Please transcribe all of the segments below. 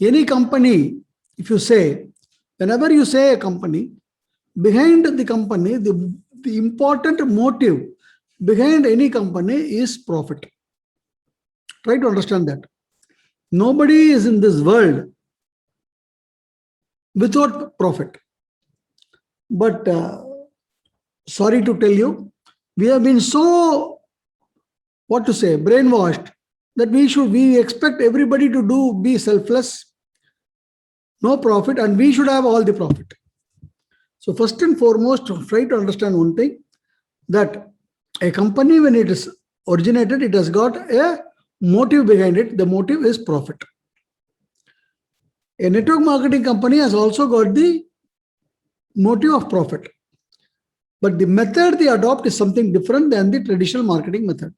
Any company, if you say, whenever you say a company, behind the company, the important motive behind any company is profit. Try to understand that. Nobody is in this world without profit. But sorry to tell you, we have been so, what to say, brainwashed that we expect everybody to be selfless, no profit, and we should have all the profit. So first and foremost, try to understand one thing, that a company, when it is originated, it has got a motive behind it. The motive is profit. A network marketing company has also got the motive of profit. But the method they adopt is something different than the traditional marketing method.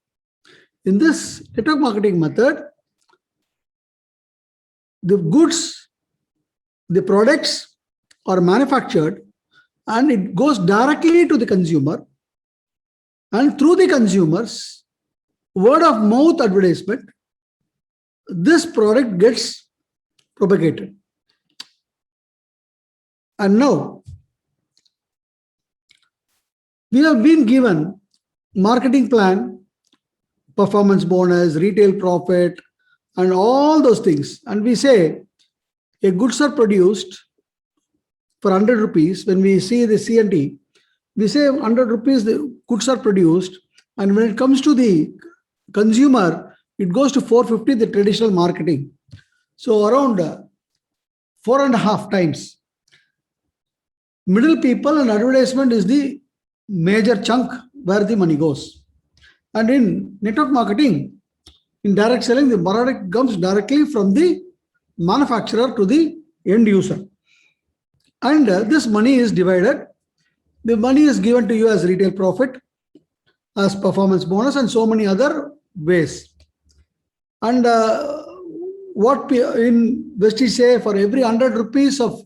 In this network marketing method, the goods, the products are manufactured and it goes directly to the consumer, and through the consumers, word of mouth advertisement, this product gets propagated. And now we have been given marketing plan, performance bonus, retail profit, and all those things. And we say a goods are produced for 100 rupees. When we see the C&T, we say 100 rupees the goods are produced, and when it comes to the consumer, it goes to 450, the traditional marketing. So around 4.5 times. Middle people and advertisement is the major chunk where the money goes. And in network marketing, in direct selling, the product comes directly from the manufacturer to the end user. And this money is divided. The money is given to you as retail profit, as performance bonus, and so many other ways. And what in Vestige say, for every 100 rupees of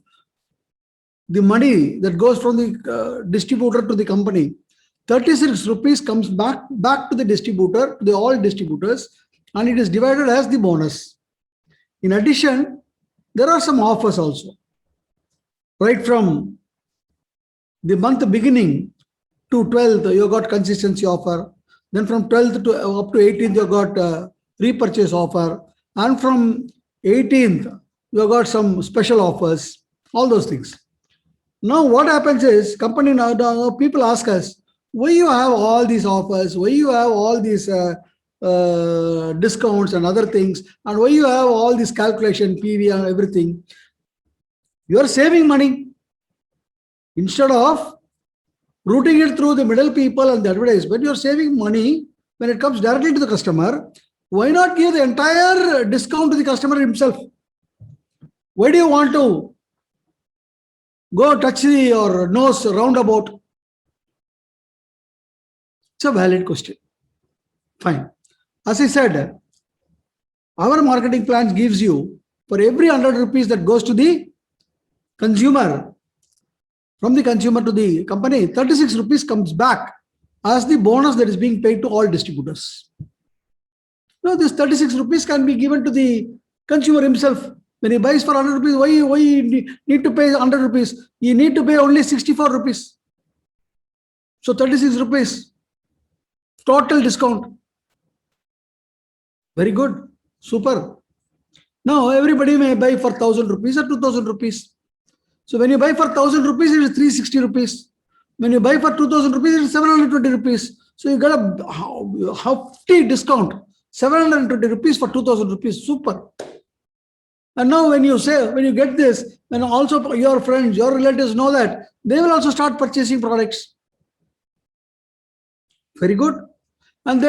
the money that goes from the distributor to the company, 36 rupees comes back to the distributor, to the all distributors, and it is divided as the bonus. In addition, there are some offers also. Right from the month beginning to 12th, you got consistency offer. Then from 12th to up to 18th, you got repurchase offer. And from 18th, you got some special offers, all those things. Now what happens is, company now people ask us, why you have all these offers, why you have all these discounts and other things, and why you have all this calculation, PV and everything. You are saving money. Instead of routing it through the middle people and the advertisement, you are saving money when it comes directly to the customer. Why not give the entire discount to the customer himself? Why do you want to go touch your nose roundabout? It's a valid question. Fine. As I said, our marketing plan gives you, for every 100 rupees that goes to the consumer, from the consumer to the company, 36 rupees comes back as the bonus that is being paid to all distributors. Now, this 36 rupees can be given to the consumer himself. When he buys for 100 rupees, why you need to pay 100 rupees? You need to pay only 64 rupees. So 36 rupees, total discount. Very good, super. Now, everybody may buy for 1,000 rupees or 2,000 rupees. So when you buy for 1,000 rupees, it is 360 rupees. When you buy for 2,000 rupees, it is 720 rupees. So you got a hefty discount, 720 rupees for 2,000 rupees, super. And now when you get this, then also your friends, your relatives know that, they will also start purchasing products. Very good. And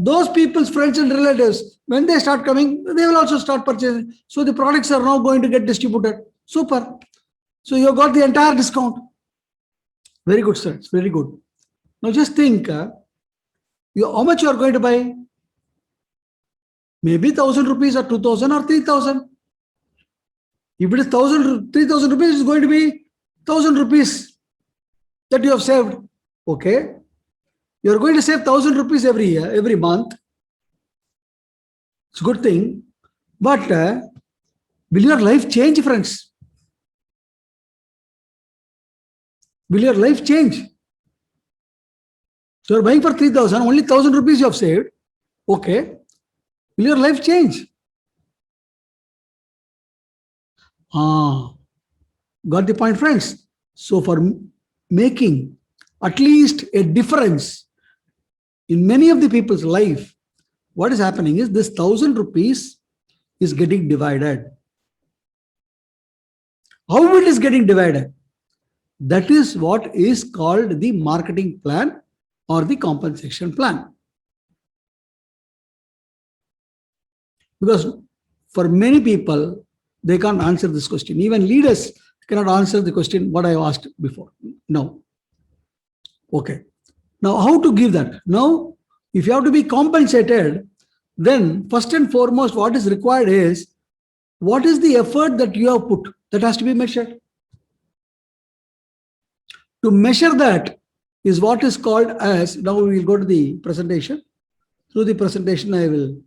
those people's friends and relatives, when they start coming, they will also start purchasing. So the products are now going to get distributed. Super. So you got the entire discount. Very good, sir. It's very good. Now just think, how much you are going to buy? Maybe 1,000 rupees or 2,000 or 3,000. If it is 3,000 rupees, it's going to be 1,000 rupees that you have saved. Okay. You are going to save 1,000 rupees every year, every month. It's a good thing. But Will your life change, friends? Will your life change? So you're buying for 3,000, only 1,000 rupees you have saved. Okay. Will your life change? Got the point, friends? So for making at least a difference in many of the people's life, what is happening is this 1,000 rupees is getting divided. How it is getting divided? That is what is called the marketing plan or the compensation plan. Because for many people, they can't answer this question. Even leaders cannot answer the question what I asked before. No. Okay. Now, how to give that? Now, if you have to be compensated, then first and foremost, what is required is what is the effort that you have put that has to be measured. To measure that is what is called as, now we will go to the presentation. Through the presentation, I will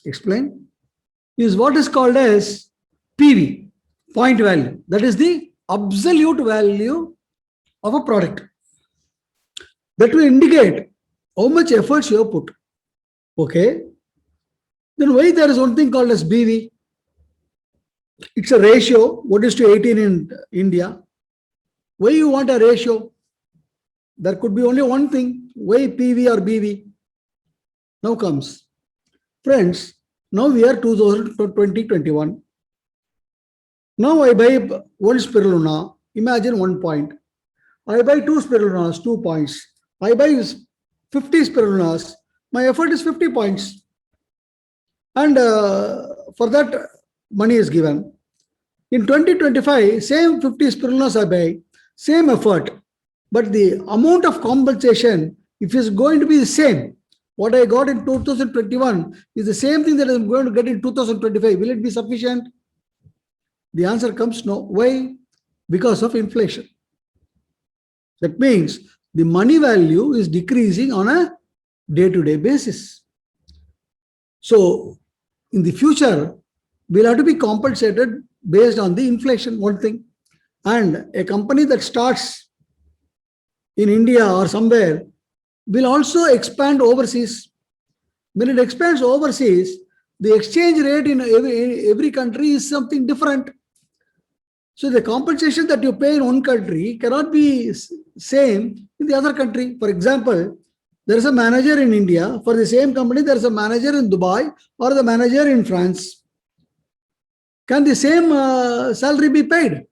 explain, is what is called as PV, point value. That is the absolute value of a product. That will indicate how much efforts you have put. Okay. Then why there is one thing called as BV? It's a ratio, 1:18 in India. Why you want a ratio? There could be only one thing. Why PV or BV? Now comes. Friends, now we are 2021. Now I buy one spirulina, imagine 1 point. I buy two spirulinas, 2 points. I buy 50 spirulinas, my effort is 50 points. And for that, money is given. In 2025, same 50 spirulinas I buy, same effort, but the amount of compensation, if it's going to be the same, what I got in 2021 is the same thing that I'm going to get in 2025. Will it be sufficient? The answer comes no. Why? Because of inflation. That means the money value is decreasing on a day-to-day basis. So in the future, we'll have to be compensated based on the inflation, one thing. And a company that starts in India or somewhere will also expand overseas. When it expands overseas, the exchange rate in every country is something different. So the compensation that you pay in one country cannot be same in the other country. For example, there is a manager in India. For the same company, there is a manager in Dubai or the manager in France. Can the same salary be paid?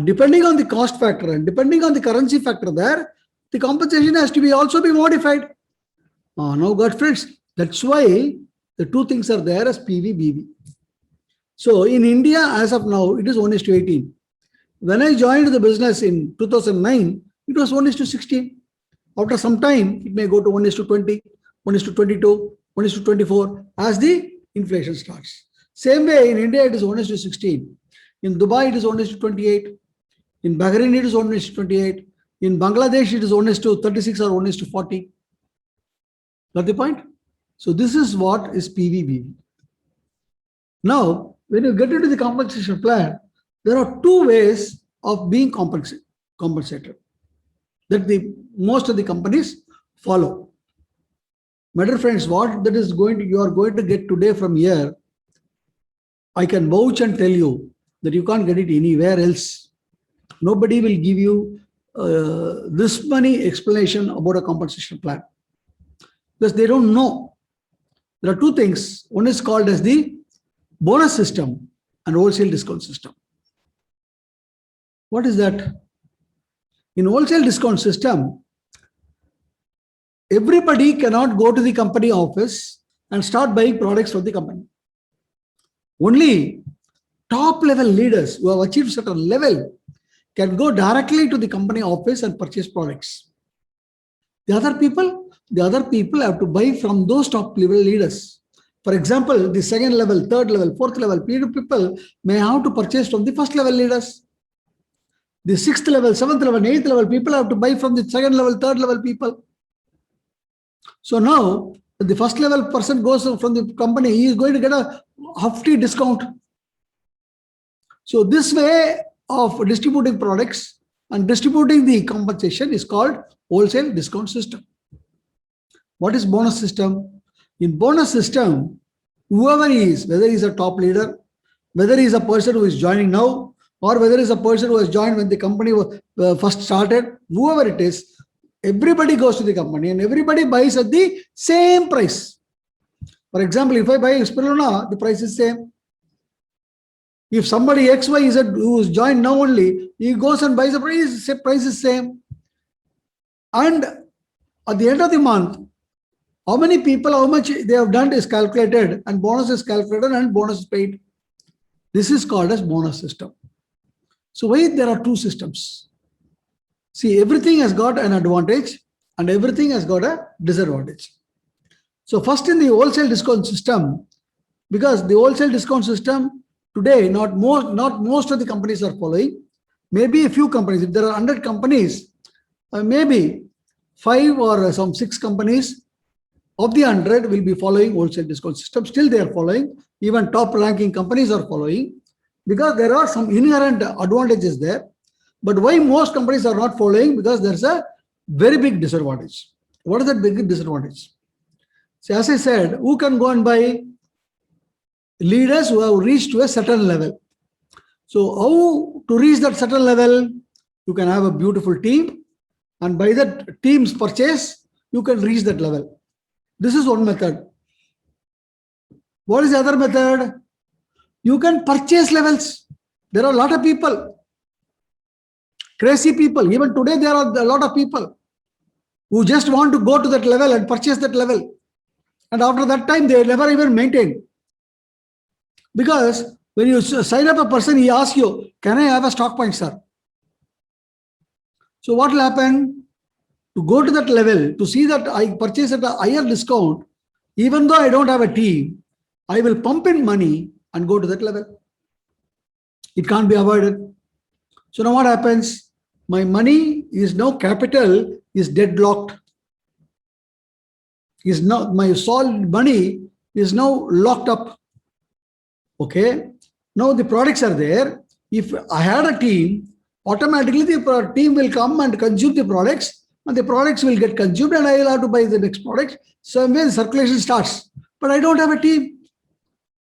Depending on the cost factor and depending on the currency factor there, the compensation has to be also be modified. Now got friends, that's why the two things are there as PV, BV. So in India, as of now, it is 1:18. When I joined the business in 2009, it was 1:16. After some time, it may go to 1:20, 1:22, 1:24 as the inflation starts. Same way in India, it is 1:16. In Dubai, it is 1:28. In Bahrain, it is 1:28. In Bangladesh, it is 1:36 or 1:40. Got the point? So this is what is PVB. Now, when you get into the compensation plan, there are two ways of being compensated that most of the companies follow. My dear friends, what that is you are going to get today from here, I can vouch and tell you that you can't get it anywhere else. Nobody will give you this many explanation about a compensation plan because they don't know. There are two things. One is called as the bonus system and wholesale discount system. What is that? In wholesale discount system, everybody cannot go to the company office and start buying products from the company. Only top level leaders who have achieved certain level can go directly to the company office and purchase products. The other people have to buy from those top level leaders. For example, the second level, third level, fourth level people may have to purchase from the first level leaders. The sixth level, seventh level, eighth level people have to buy from the second level, third level people. So now the first level person goes from the company, he is going to get a hefty discount. So this way of distributing products and distributing the compensation is called wholesale discount system. What is bonus system? In bonus system, whoever he is, whether he is a top leader, whether he is a person who is joining now, or whether he is a person who has joined when the company was first started, whoever it is, everybody goes to the company and everybody buys at the same price. For example, if I buy Spirulina, the price is same. If somebody XYZ who is joined now only, he goes and buys the price is same. And at the end of the month, how many people, how much they have done is calculated, and bonus is calculated and bonus is paid. This is called as bonus system. So why there are two systems? See, everything has got an advantage and everything has got a disadvantage. So first in the wholesale discount system, because the wholesale discount system today, not most of the companies are following. Maybe a few companies. If there are 100 companies, maybe 5 or some 6 companies of the 100 will be following wholesale discount system. Still they are following. Even top ranking companies are following, because there are some inherent advantages there. But why most companies are not following? Because there's a very big disadvantage. What is that big disadvantage? So as I said, who can go and buy? Leaders who have reached to a certain level. So how to reach that certain level? You can have a beautiful team, and by that team's purchase, you can reach that level. This is one method. What is the other method? You can purchase levels. There are a lot of people, crazy people. Even today, there are a lot of people who just want to go to that level and purchase that level. And after that time, they never even maintain. Because when you sign up a person, he asks you, can I have a stock point, sir? So what will happen? To go to that level, to see that I purchase at a higher discount, even though I don't have a team, I will pump in money and go to that level. It can't be avoided. So now what happens? My money is now, capital is deadlocked. Is now, my solid money is now locked up. Okay. Now the products are there. If I had a team, automatically the team will come and consume the products, and the products will get consumed, and I will have to buy the next product. So when circulation starts, but I don't have a team.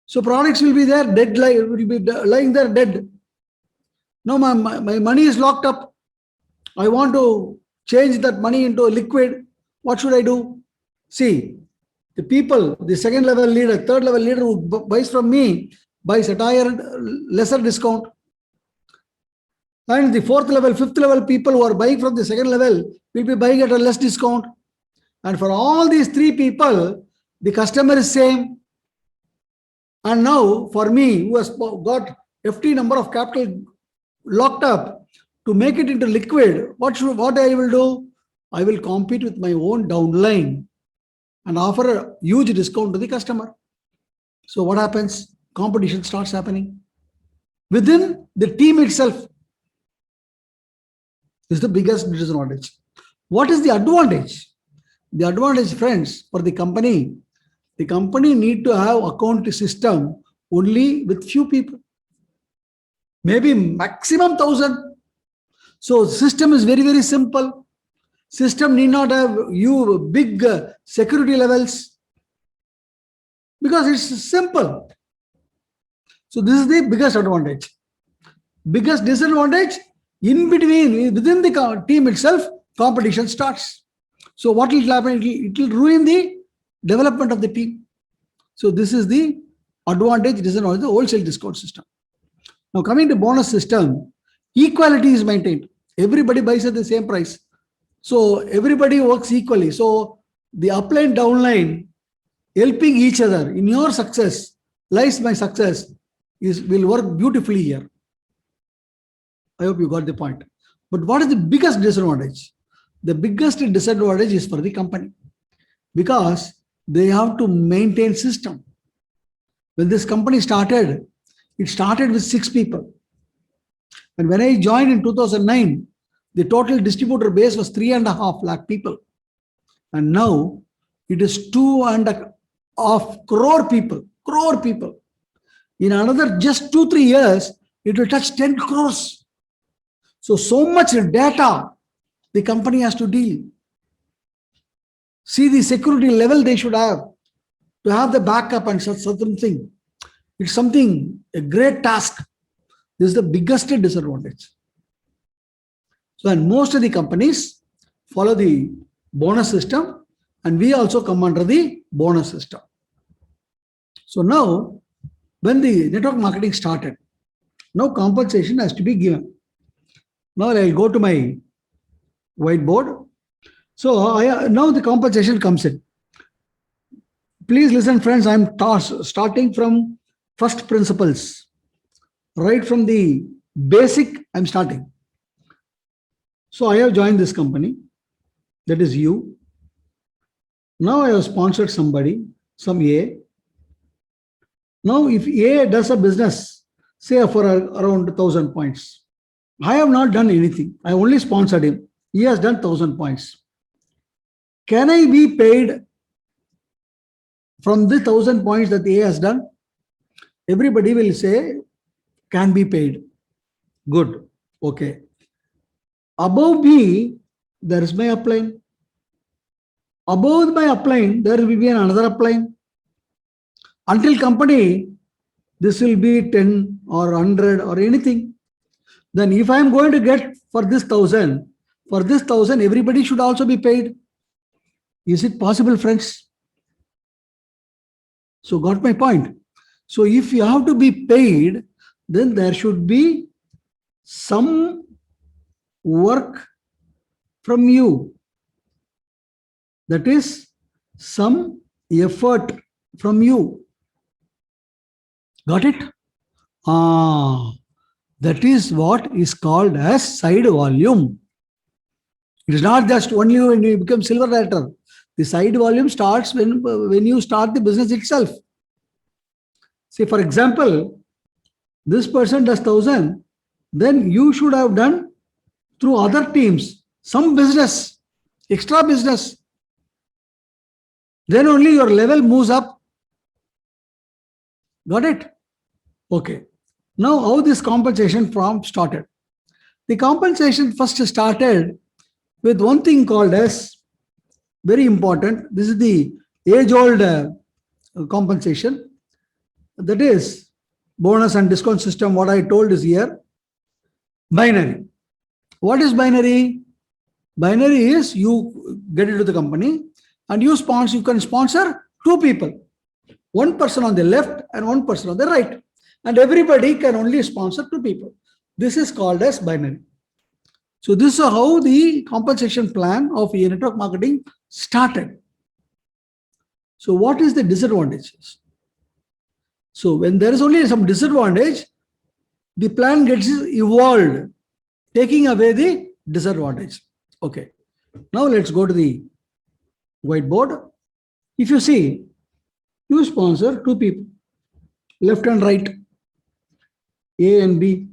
So products will be there, dead, will be lying there dead. Now my money is locked up. I want to change that money into a liquid. What should I do? See, the people, the second level leader, third level leader who buys from me, buys at higher, lesser discount. And the fourth level, fifth level people who are buying from the second level will be buying at a less discount. And for all these 3 people, the customer is same. And now for me, who has got FT number of capital locked up, to make it into liquid, what I will do? I will compete with my own downline and offer a huge discount to the customer. So what happens? Competition starts happening within the team itself. This is the biggest disadvantage. What is the advantage? The advantage, friends, for the company need to have account system only with few people, maybe maximum 1,000. So system is very, very simple. System need not have big security levels, because it's simple. So this is the biggest advantage. Biggest disadvantage, in between, within the team itself, competition starts. So what will happen? It will ruin the development of the team. So this is the advantage, disadvantage of the wholesale discount system. Now coming to bonus system, equality is maintained. Everybody buys at the same price. So everybody works equally. So the upline, downline, helping each other. In your success lies my success will work beautifully here. I hope you got the point. But what is the biggest disadvantage? The biggest disadvantage is for the company, because they have to maintain system. When this company started, it started with 6 people. And when I joined in 2009, the total distributor base was 3.5 lakh people. And now it is 2.5 crore people. In another just 2-3 years, it will touch 10 crores. So much data the company has to deal. See the security level they should have to have the backup and such certain thing. It's something, a great task. This is the biggest disadvantage. So, and most of the companies follow the bonus system, and we also come under the bonus system. So now, when the network marketing started, now compensation has to be given. Now I'll go to my whiteboard. So now the compensation comes in. Please listen, friends. I'm starting from first principles. Right from the basic, I'm starting. So I have joined this company. That is you. Now I have sponsored somebody, some A. Now if A does a business, say for around 1,000 points, I have not done anything. I only sponsored him. He has done 1,000 points. Can I be paid from the 1,000 points that A has done? Everybody will say, can be paid. Good. Okay. Above B, there is my upline. Above my upline, there will be another upline. Until company, this will be 10 or 100 or anything. Then if I am going to get for this 1,000, for this 1,000, everybody should also be paid. Is it possible, friends? So got my point. So if you have to be paid, then there should be some work from you. That is some effort from you. Got it? That is what is called as side volume. It is not just only when you become silver rater. The side volume starts when you start the business itself. Say, for example, this person does 1,000, then you should have done through other teams some business, extra business. Then only your level moves up. Got it? Okay. Now, how this compensation from started? The compensation first started with one thing called as, very important, this is the age-old compensation. That is bonus and discount system. What I told is here, binary. What is binary? Binary is you get into the company and you can sponsor two people. One person on the left and one person on the right. And everybody can only sponsor two people. This is called as binary. So this is how the compensation plan of network marketing started. So what is the disadvantages? So when there is only some disadvantage, the plan gets evolved, taking away the disadvantage. Okay. Now let's go to the whiteboard. If you see, you sponsor two people, left and right, A and B.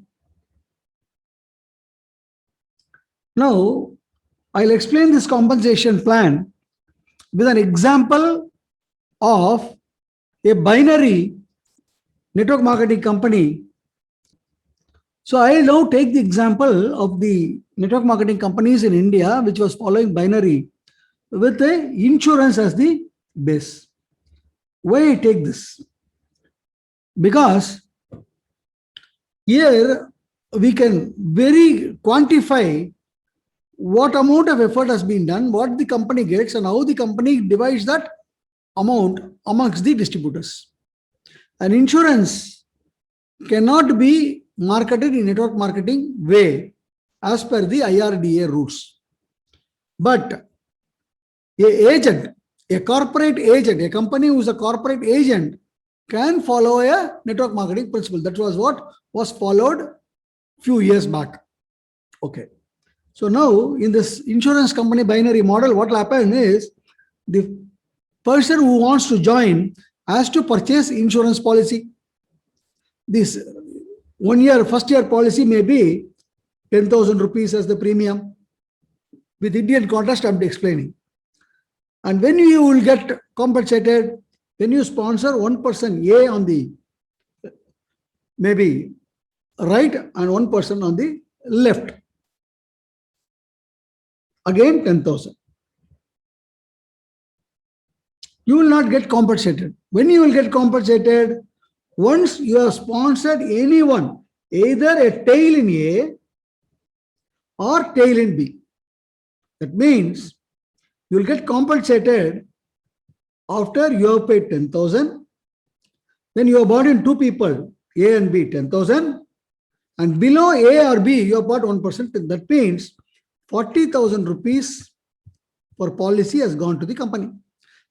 Now, I'll explain this compensation plan with an example of a binary network marketing company. So I'll now take the example of the network marketing companies in India, which was following binary with the insurance as the base. Why I take this? Because here we can very quantify what amount of effort has been done, what the company gets, and how the company divides that amount amongst the distributors. And insurance cannot be marketed in network marketing way as per the IRDA rules. But a corporate agent, a company who is a corporate agent can follow a network marketing principle. That was what was followed few years back. Okay. So now in this insurance company binary model, what will happen is the person who wants to join has to purchase insurance policy. This 1 year, first year policy may be 10,000 rupees as the premium. With Indian context, I'm explaining. And when you will get compensated, when you sponsor one person A on the maybe right and one person on the left. Again 10,000. You will not get compensated. When you will get compensated? Once you have sponsored anyone, either a tail in A or tail in B. That means you will get compensated after you have paid 10,000. Then you have bought in two people, A and B, 10,000. And below A or B, you have bought 1%. That means 40,000 rupees for policy has gone to the company.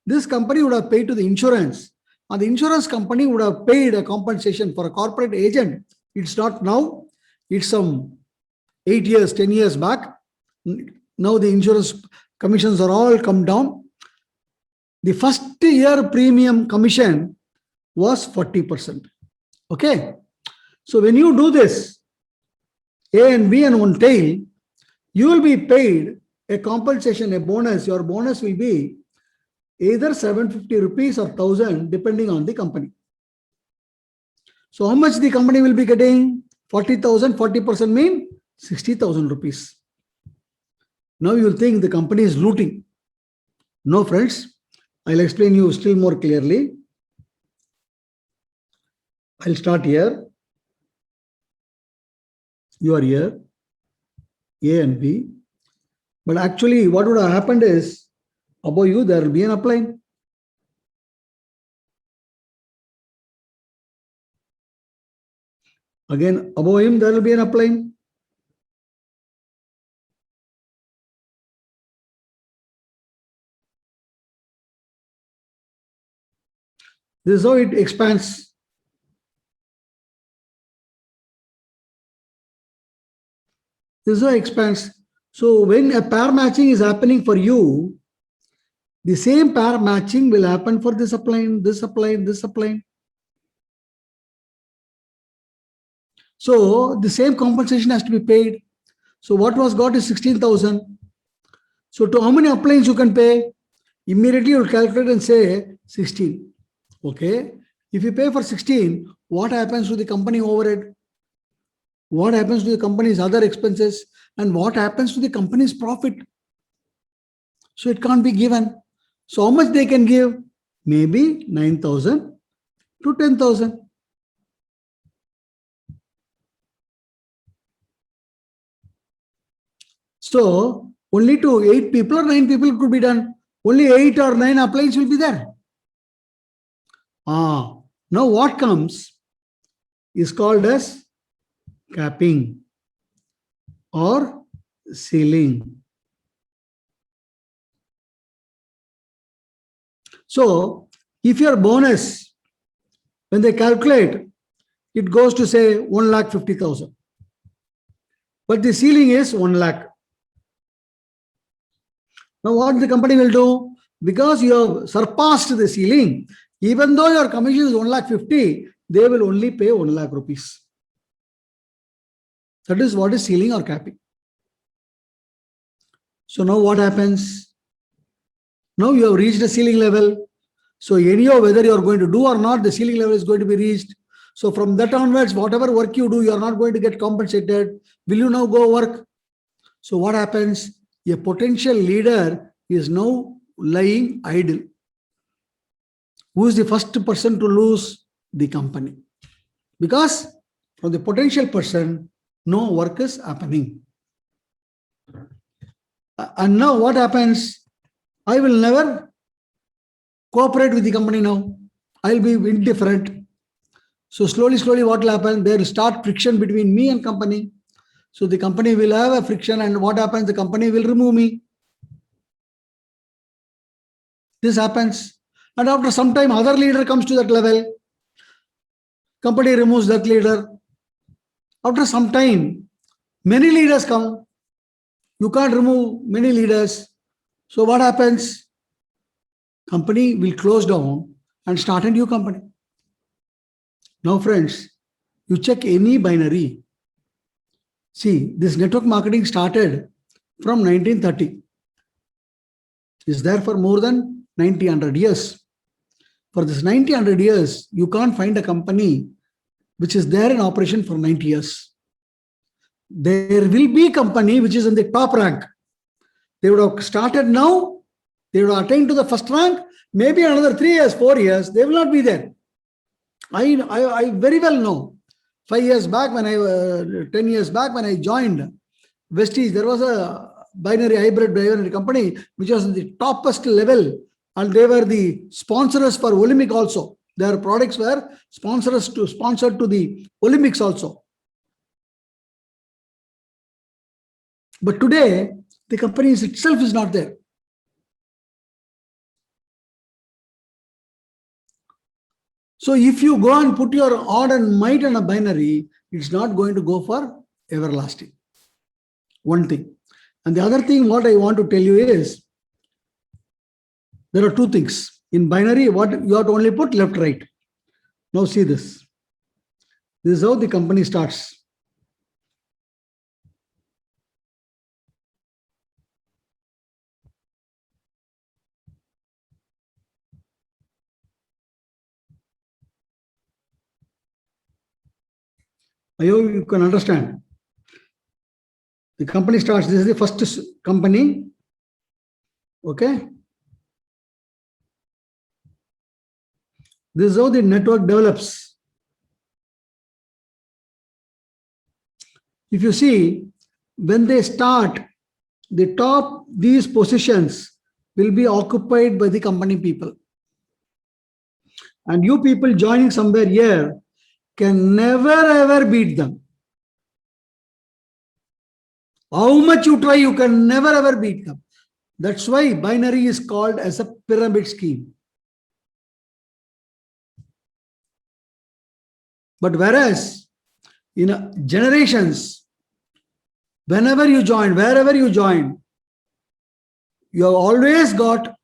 This company would have paid to the insurance, and the insurance company would have paid a compensation for a corporate agent. It's not now, it's some 8 years, 10 years back. Now the insurance commissions are all come down. The first year premium commission was 40%. Okay. So when you do this, A and B and one tail, you will be paid a compensation, a bonus. Your bonus will be either 750 rupees or 1,000 depending on the company. So how much the company will be getting? 40,000, 40% mean 60,000 rupees. Now you will think the company is looting. No, friends, I'll explain you still more clearly. I'll start here. You are here, A and B. But actually what would have happened is, above you, there will be an upline. Again, above him, there will be an upline. This is how it expands. This is how it expands. So when a pair matching is happening for you, the same pair matching will happen for this upline, this upline, this upline. So the same compensation has to be paid. So what was got is 16,000. So to how many uplines you can pay? Immediately you will calculate and say 16. Okay. If you pay for 16, what happens to the company overhead? What happens to the company's other expenses? And what happens to the company's profit? So it can't be given. So how much they can give? Maybe 9,000 to 10,000. So only to 8 people or 9 people could be done. Only 8 or 9 uplines will be there. Now what comes is called as capping or ceiling. So if your bonus, when they calculate, it goes to say 1,50,000. But the ceiling is 1 lakh. Now what the company will do? Because you have surpassed the ceiling, even though your commission is 1,50,000, they will only pay 1 lakh rupees. That is what is ceiling or capping. So now what happens? Now you have reached a ceiling level. So anyhow, whether you are going to do or not, the ceiling level is going to be reached. So from that onwards, whatever work you do, you are not going to get compensated. Will you now go work? So what happens? A potential leader is now lying idle. Who is the first person to lose? The company. Because from the potential person, no work is happening. And now what happens? I will never cooperate with the company now. I'll be indifferent. So slowly, what will happen? There will start friction between me and company. So the company will have a friction, and what happens? The company will remove me. This happens. And after some time, other leader comes to that level. Company removes that leader. After some time, many leaders come. You can't remove many leaders. So what happens? Company will close down and start a new company. Now friends, you check any binary. See, this network marketing started from 1930. It's there for more than 90-100 years. For this 90-100 years, you can't find a company which is there in operation for 90 years. There will be company which is in the top rank. They would have started now, they would have attained to the first rank, maybe another 3 years, 4 years, they will not be there. I very well know. 5 years back, 10 years back, when I joined Vestige, there was a hybrid binary company which was the toppest level, and they were the sponsors for Olympic also. Their products were sponsored to the Olympics also. But today, the company itself is not there. So if you go and put your odd and might on a binary, it's not going to go for everlasting. One thing. And the other thing what I want to tell you is, there are two things. In binary, what you have to only put left, right. Now see this. This is how the company starts. I hope you can understand. The company starts, this is the first company. Okay. This is how the network develops. If you see, when they start, these positions will be occupied by the company people. And you people joining somewhere here can never ever beat them. How much you try, you can never ever beat them. That's why binary is called as a pyramid scheme. But whereas in generations, whenever you join, wherever you join, you have always got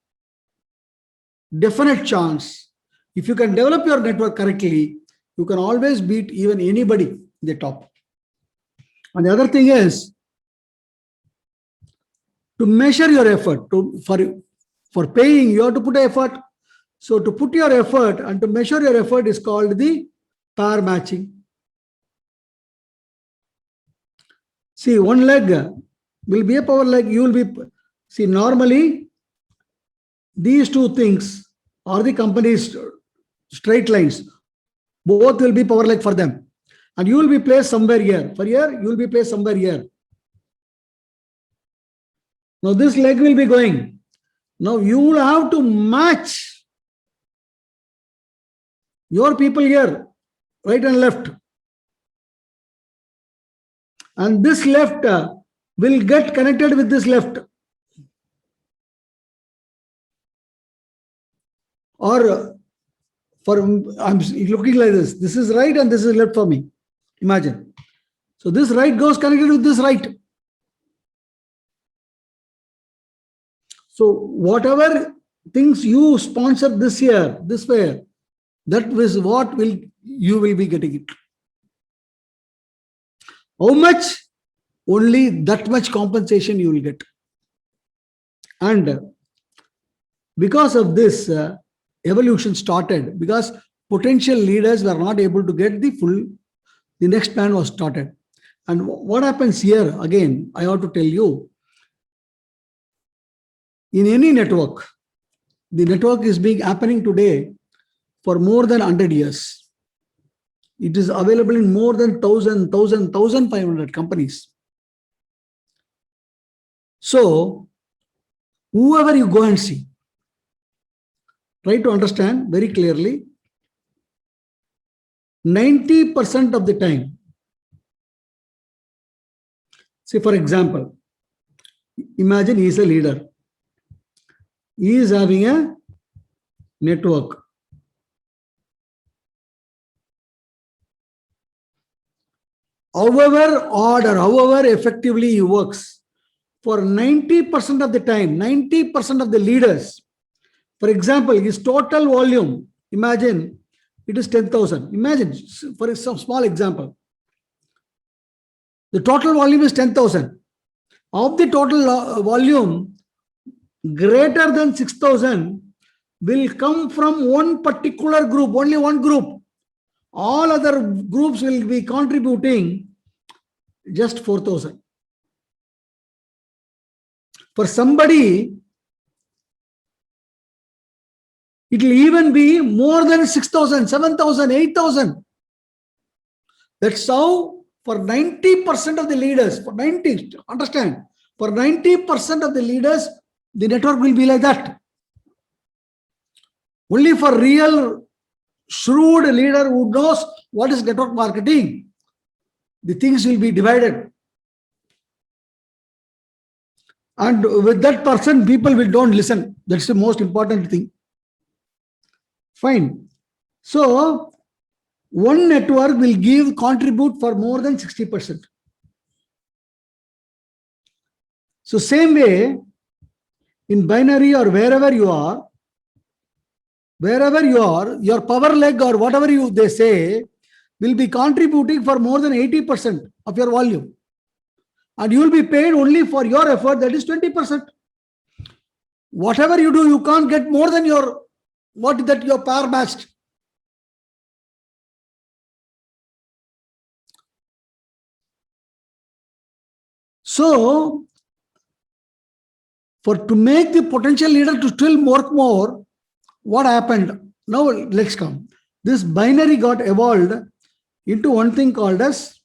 definite chance. If you can develop your network correctly, you can always beat even anybody in the top. And the other thing is, to measure your effort, for paying, you have to put effort. So to put your effort and to measure your effort is called the pair matching. See, one leg will be a power leg. You will be, see, normally these two things are the company's straight lines. Both will be power leg for them. And you will be placed somewhere here. For here, you will be placed somewhere here. Now this leg will be going. Now you will have to match your people here, right and left. And this left will get connected with this left. Or I'm looking like this. This is right and this is left for me. Imagine. So this right goes connected with this right. So whatever things you sponsor this year, this way, that is what you will be getting it. How much? Only that much compensation you will get. And because of this, evolution started, because potential leaders were not able to get the next plan was started. And what happens here, again, I have to tell you, in any network, the network is happening today for more than 100 years. It is available in more than 1,500 companies. So, whoever you go and see, try to understand very clearly, 90% of the time, say for example, imagine he is a leader. He is having a network. However odd or however effectively he works, for 90% of the time, 90% of the leaders, for example, his total volume, imagine it is 10,000. Imagine, for some small example, the total volume is 10,000. Of the total volume, greater than 6,000 will come from one particular group, only one group. All other groups will be contributing just 4,000. For somebody, it will even be more than 6,000, 7,000, 8,000. That's how for 90% of the leaders, for 90, understand, for 90% of the leaders, the network will be like that. Only for real shrewd leader who knows what is network marketing, the things will be divided. And with that person, people don't listen. That's the most important thing. Fine. So, one network will contribute for more than 60%. So, same way, in binary or wherever you are, your power leg or whatever they say will be contributing for more than 80% of your volume. And you will be paid only for your effort, that is 20%. Whatever you do, you can't get more than your power matched. So, to make the potential leader to still work more, what happened? Now let's come. This binary got evolved into one thing called as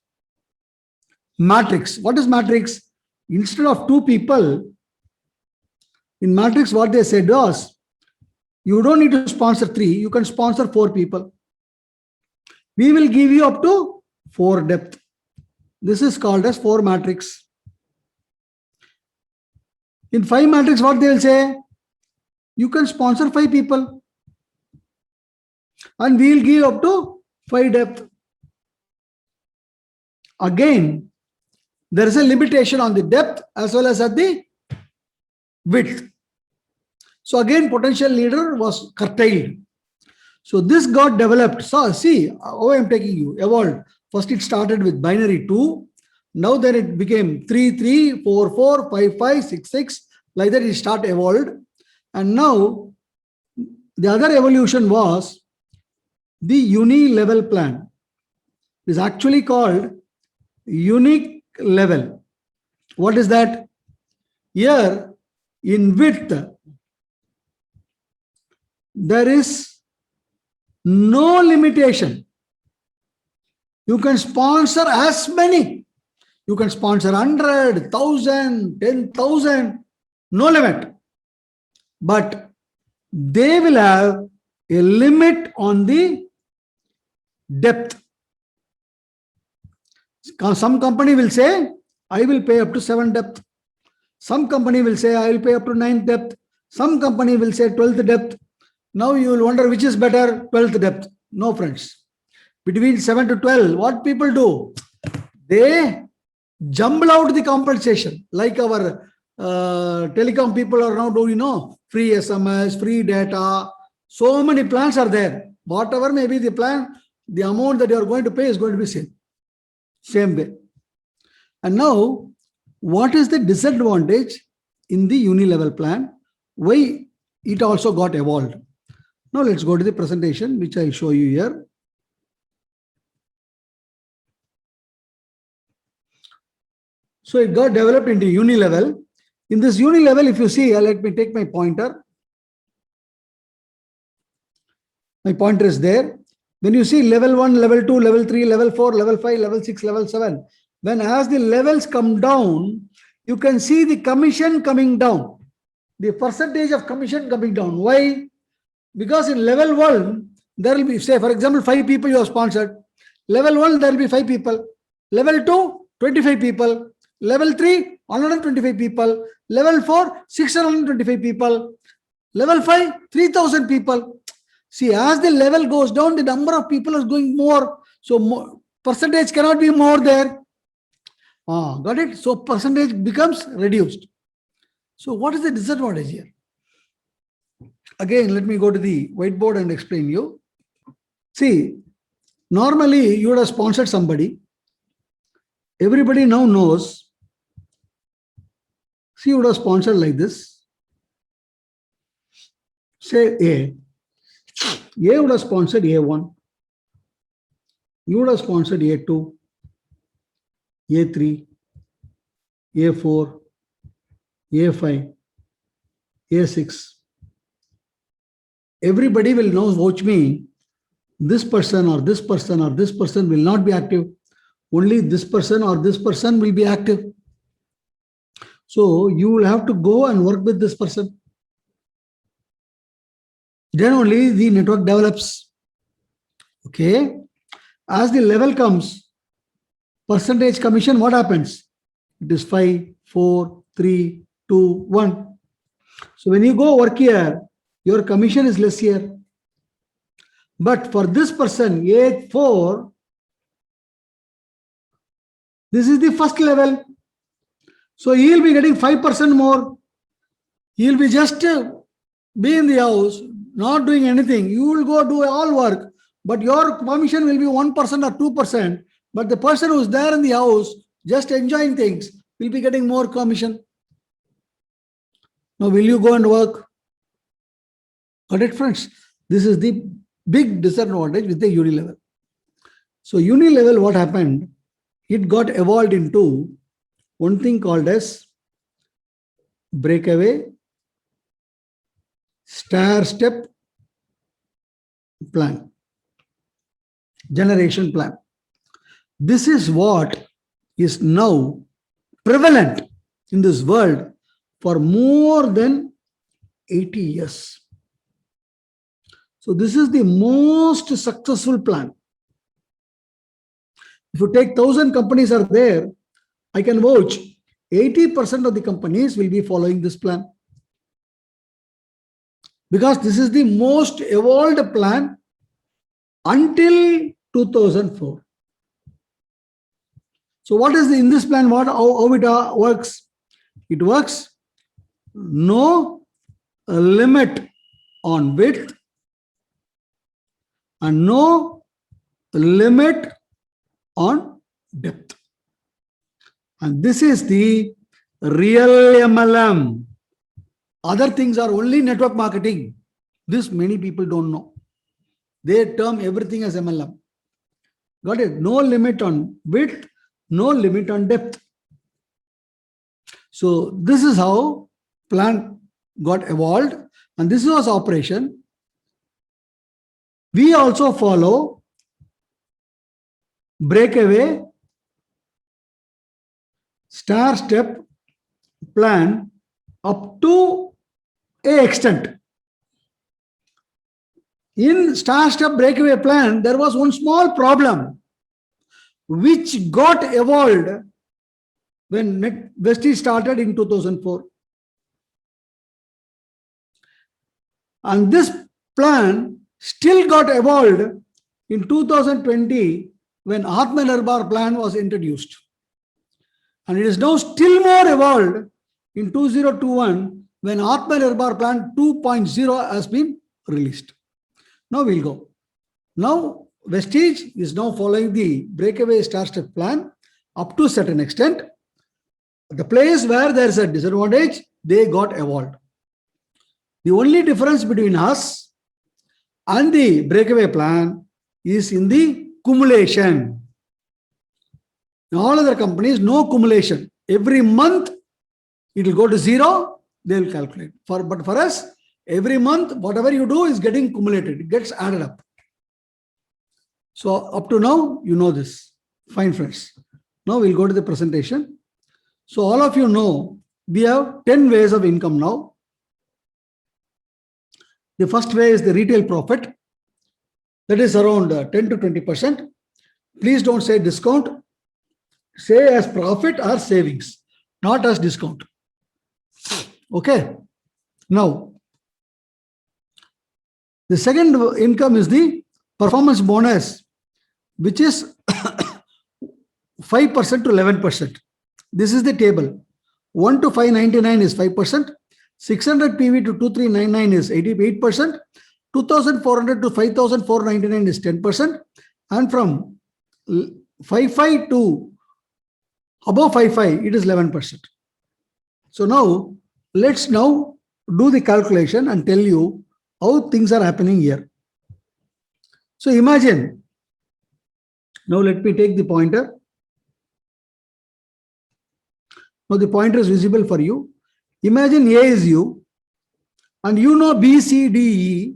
matrix. What is matrix? Instead of 2 people, in matrix what they said was, you don't need to sponsor 3, you can sponsor 4 people. We will give you up to 4 depth. This is called as 4 matrix. In 5 matrix, what they will say? You can sponsor 5 people. And we will give up to 5 depth. Again, there is a limitation on the depth as well as at the width. So again, potential leader was curtailed. So this got developed. So see how I am taking you, evolved. First it started with binary 2. Now then it became 3, 3, 4, 4, 5, 5, 6, 6. Like that it started evolved. And now the other evolution was the uni-level plan. It is actually called unique level. What is that? Here in width, there is no limitation. You can sponsor as many. You can sponsor 100, 1,000, 10,000, no limit. But they will have a limit on the depth. Some company will say, I will pay up to 7 depth. Some company will say, I will pay up to 9 depth. Some company will say 12th depth. Now you will wonder which is better, 12th depth. No, friends. Between 7 to 12, what people do? They jumble out the compensation. Like our telecom people are now doing, free SMS, free data. So many plans are there. Whatever may be the plan, the amount that you are going to pay is going to be same way. And now, what is the disadvantage in the uni-level plan? Why it also got evolved? Now let's go to the presentation, which I show you here. So it got developed into uni-level. In this uni-level, if you see, let me take my pointer. My pointer is there. When you see level 1, level 2, level 3, level 4, level 5, level 6, level 7, when as the levels come down, you can see the commission coming down. The percentage of commission coming down. Why? Because in level 1, there will be, say, for example, 5 people you have sponsored. Level 1, there will be 5 people. Level 2, 25 people. Level 3, 125 people. Level 4, 625 people. Level 5, 3,000 people. See, as the level goes down, the number of people is going more. So percentage cannot be more there. Got it? So percentage becomes reduced. So what is the disadvantage here? Again, let me go to the whiteboard and explain you. See, normally you would have sponsored somebody. Everybody now knows. See, you would have sponsored like this. Say A. A would have sponsored A1. You would have sponsored A2, A3, A4, A5, A6. Everybody will now watch me. This person or this person or this person will not be active. Only this person or this person will be active. So you will have to go and work with this person. Then only the network develops. Okay. As the level comes, percentage commission, what happens? It is 5, 4, 3, 2, 1. So when you go work here, your commission is less here. But for this person, A4, this is the first level. So he will be getting 5% more. He will be just be in the house, not doing anything. You will go do all work, but your commission will be 1% or 2%. But the person who is there in the house, just enjoying things, will be getting more commission. Now, will you go and work? Got it, friends? This is the big disadvantage with the unilevel. So, unilevel, what happened? It got evolved into one thing called as breakaway stair-step plan, generation plan. This is what is now prevalent in this world for more than 80 years. So this is the most successful plan. If you take 1,000 companies are there, I can vouch 80% of the companies will be following this plan. Because this is the most evolved plan until 2004. So what is in this plan? How it works? It works no limit on width and no limit on depth. And this is the real MLM. Other things are only network marketing. This many people don't know. They term everything as MLM. Got it? No limit on width, no limit on depth. So this is how plan got evolved, and this was operation. We also follow breakaway stair-step plan up to an extent. In stair-step breakaway plan, there was one small problem which got evolved when Vestige started in 2004. And this plan still got evolved in 2020 when Atmanirbhar plan was introduced. And it is now still more evolved in 2021 when Atmanirbhar plan 2.0 has been released. Now we'll go. Now Vestige is now following the breakaway stair-step plan up to a certain extent. The place where there is a disadvantage, they got evolved. The only difference between us and the breakaway plan is in the cumulation. In all other companies, no cumulation. Every month, it will go to zero, they will calculate. But for us, every month, whatever you do is getting cumulated. It gets added up. So up to now, you know this. Fine, friends. Now we'll go to the presentation. So all of you know, we have 10 ways of income now. The first way is the retail profit. That is around 10 to 20%. Please don't say discount. Say as profit or savings, not as discount. Okay. Now, the second income is the performance bonus, which is 5% to 11%. This is the table. 1 to 599 is 5%. 600 PV to 2399 is 88%. 2400 to 5499 is 10%. And from 55 to above 55, it is 11%. So now, let's now do the calculation and tell you how things are happening here. So imagine Now let me take the pointer. Now the pointer is visible for you. Imagine A is you, and you know B, C, D, E.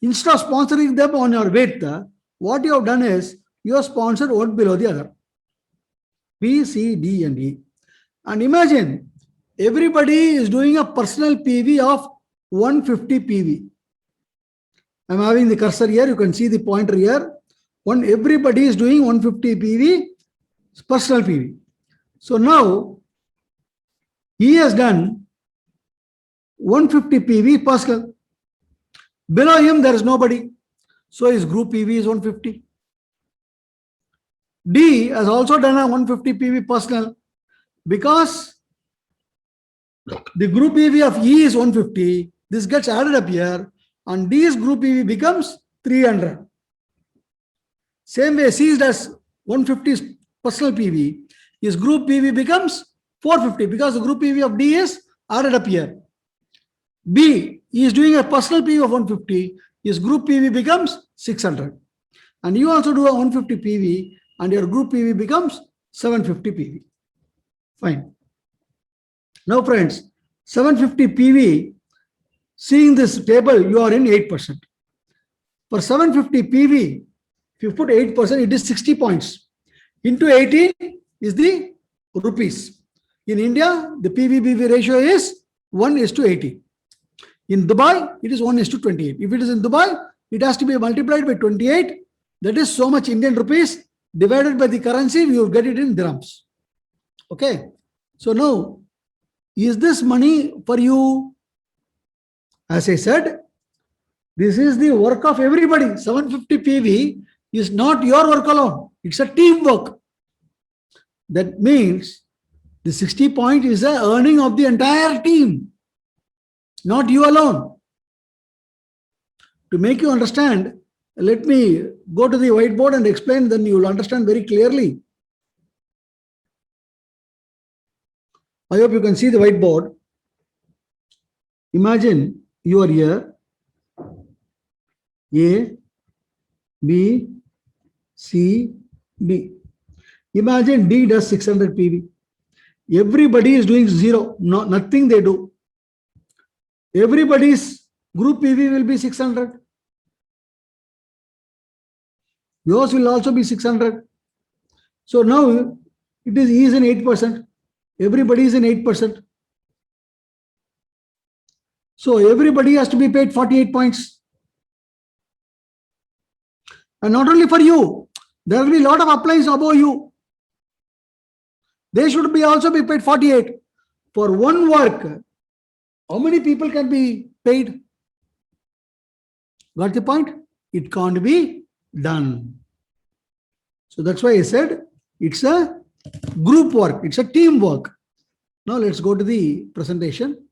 Instead of sponsoring them on your width, what you have done is you have sponsored one below the other. B, C, D, and E. And imagine everybody is doing a personal PV of 150 PV. I'm having the cursor here. You can see the pointer here. Everybody is doing 150 PV, personal PV. So now he has done 150 PV personal. Below him, there is nobody. So his group PV is 150. D has also done a 150 PV personal. Because the group PV of E is 150, this gets added up here, and D's group PV becomes 300. Same way, C does 150 personal PV, his group PV becomes 450 because the group PV of D is added up here. B is doing a personal PV of 150, his group PV becomes 600. And you also do a 150 PV, and your group PV becomes 750 PV. Fine. Now, friends, 750 PV, seeing this table, you are in 8%. For 750 PV, if you put 8%, it is 60 points. Into 18 is the rupees. In India, the PV-BV ratio is 1:80. In Dubai, it is 1:28. If it is in Dubai, it has to be multiplied by 28. That is so much Indian rupees divided by the currency, you will get it in dirhams. Okay. So now, is this money for you? As I said, this is the work of everybody. 750 PV is not your work alone. It's a teamwork. That means the 60 point is the earning of the entire team, not you alone. To make you understand, let me go to the whiteboard and explain, then you will understand very clearly. I hope you can see the whiteboard. Imagine you are here. A, B, C, D. Imagine D does 600 PV. Everybody is doing 0. No, nothing they do. Everybody's group PV will be 600. Yours will also be 600. So now it is in 8%. Everybody is in 8%. So everybody has to be paid 48 points. And not only for you, there will be a lot of applies above you. They should be also be paid 48. For one work, how many people can be paid? Got the point? It can't be done. So that's why I said it's a group work. It's a team work. Now let's go to the presentation.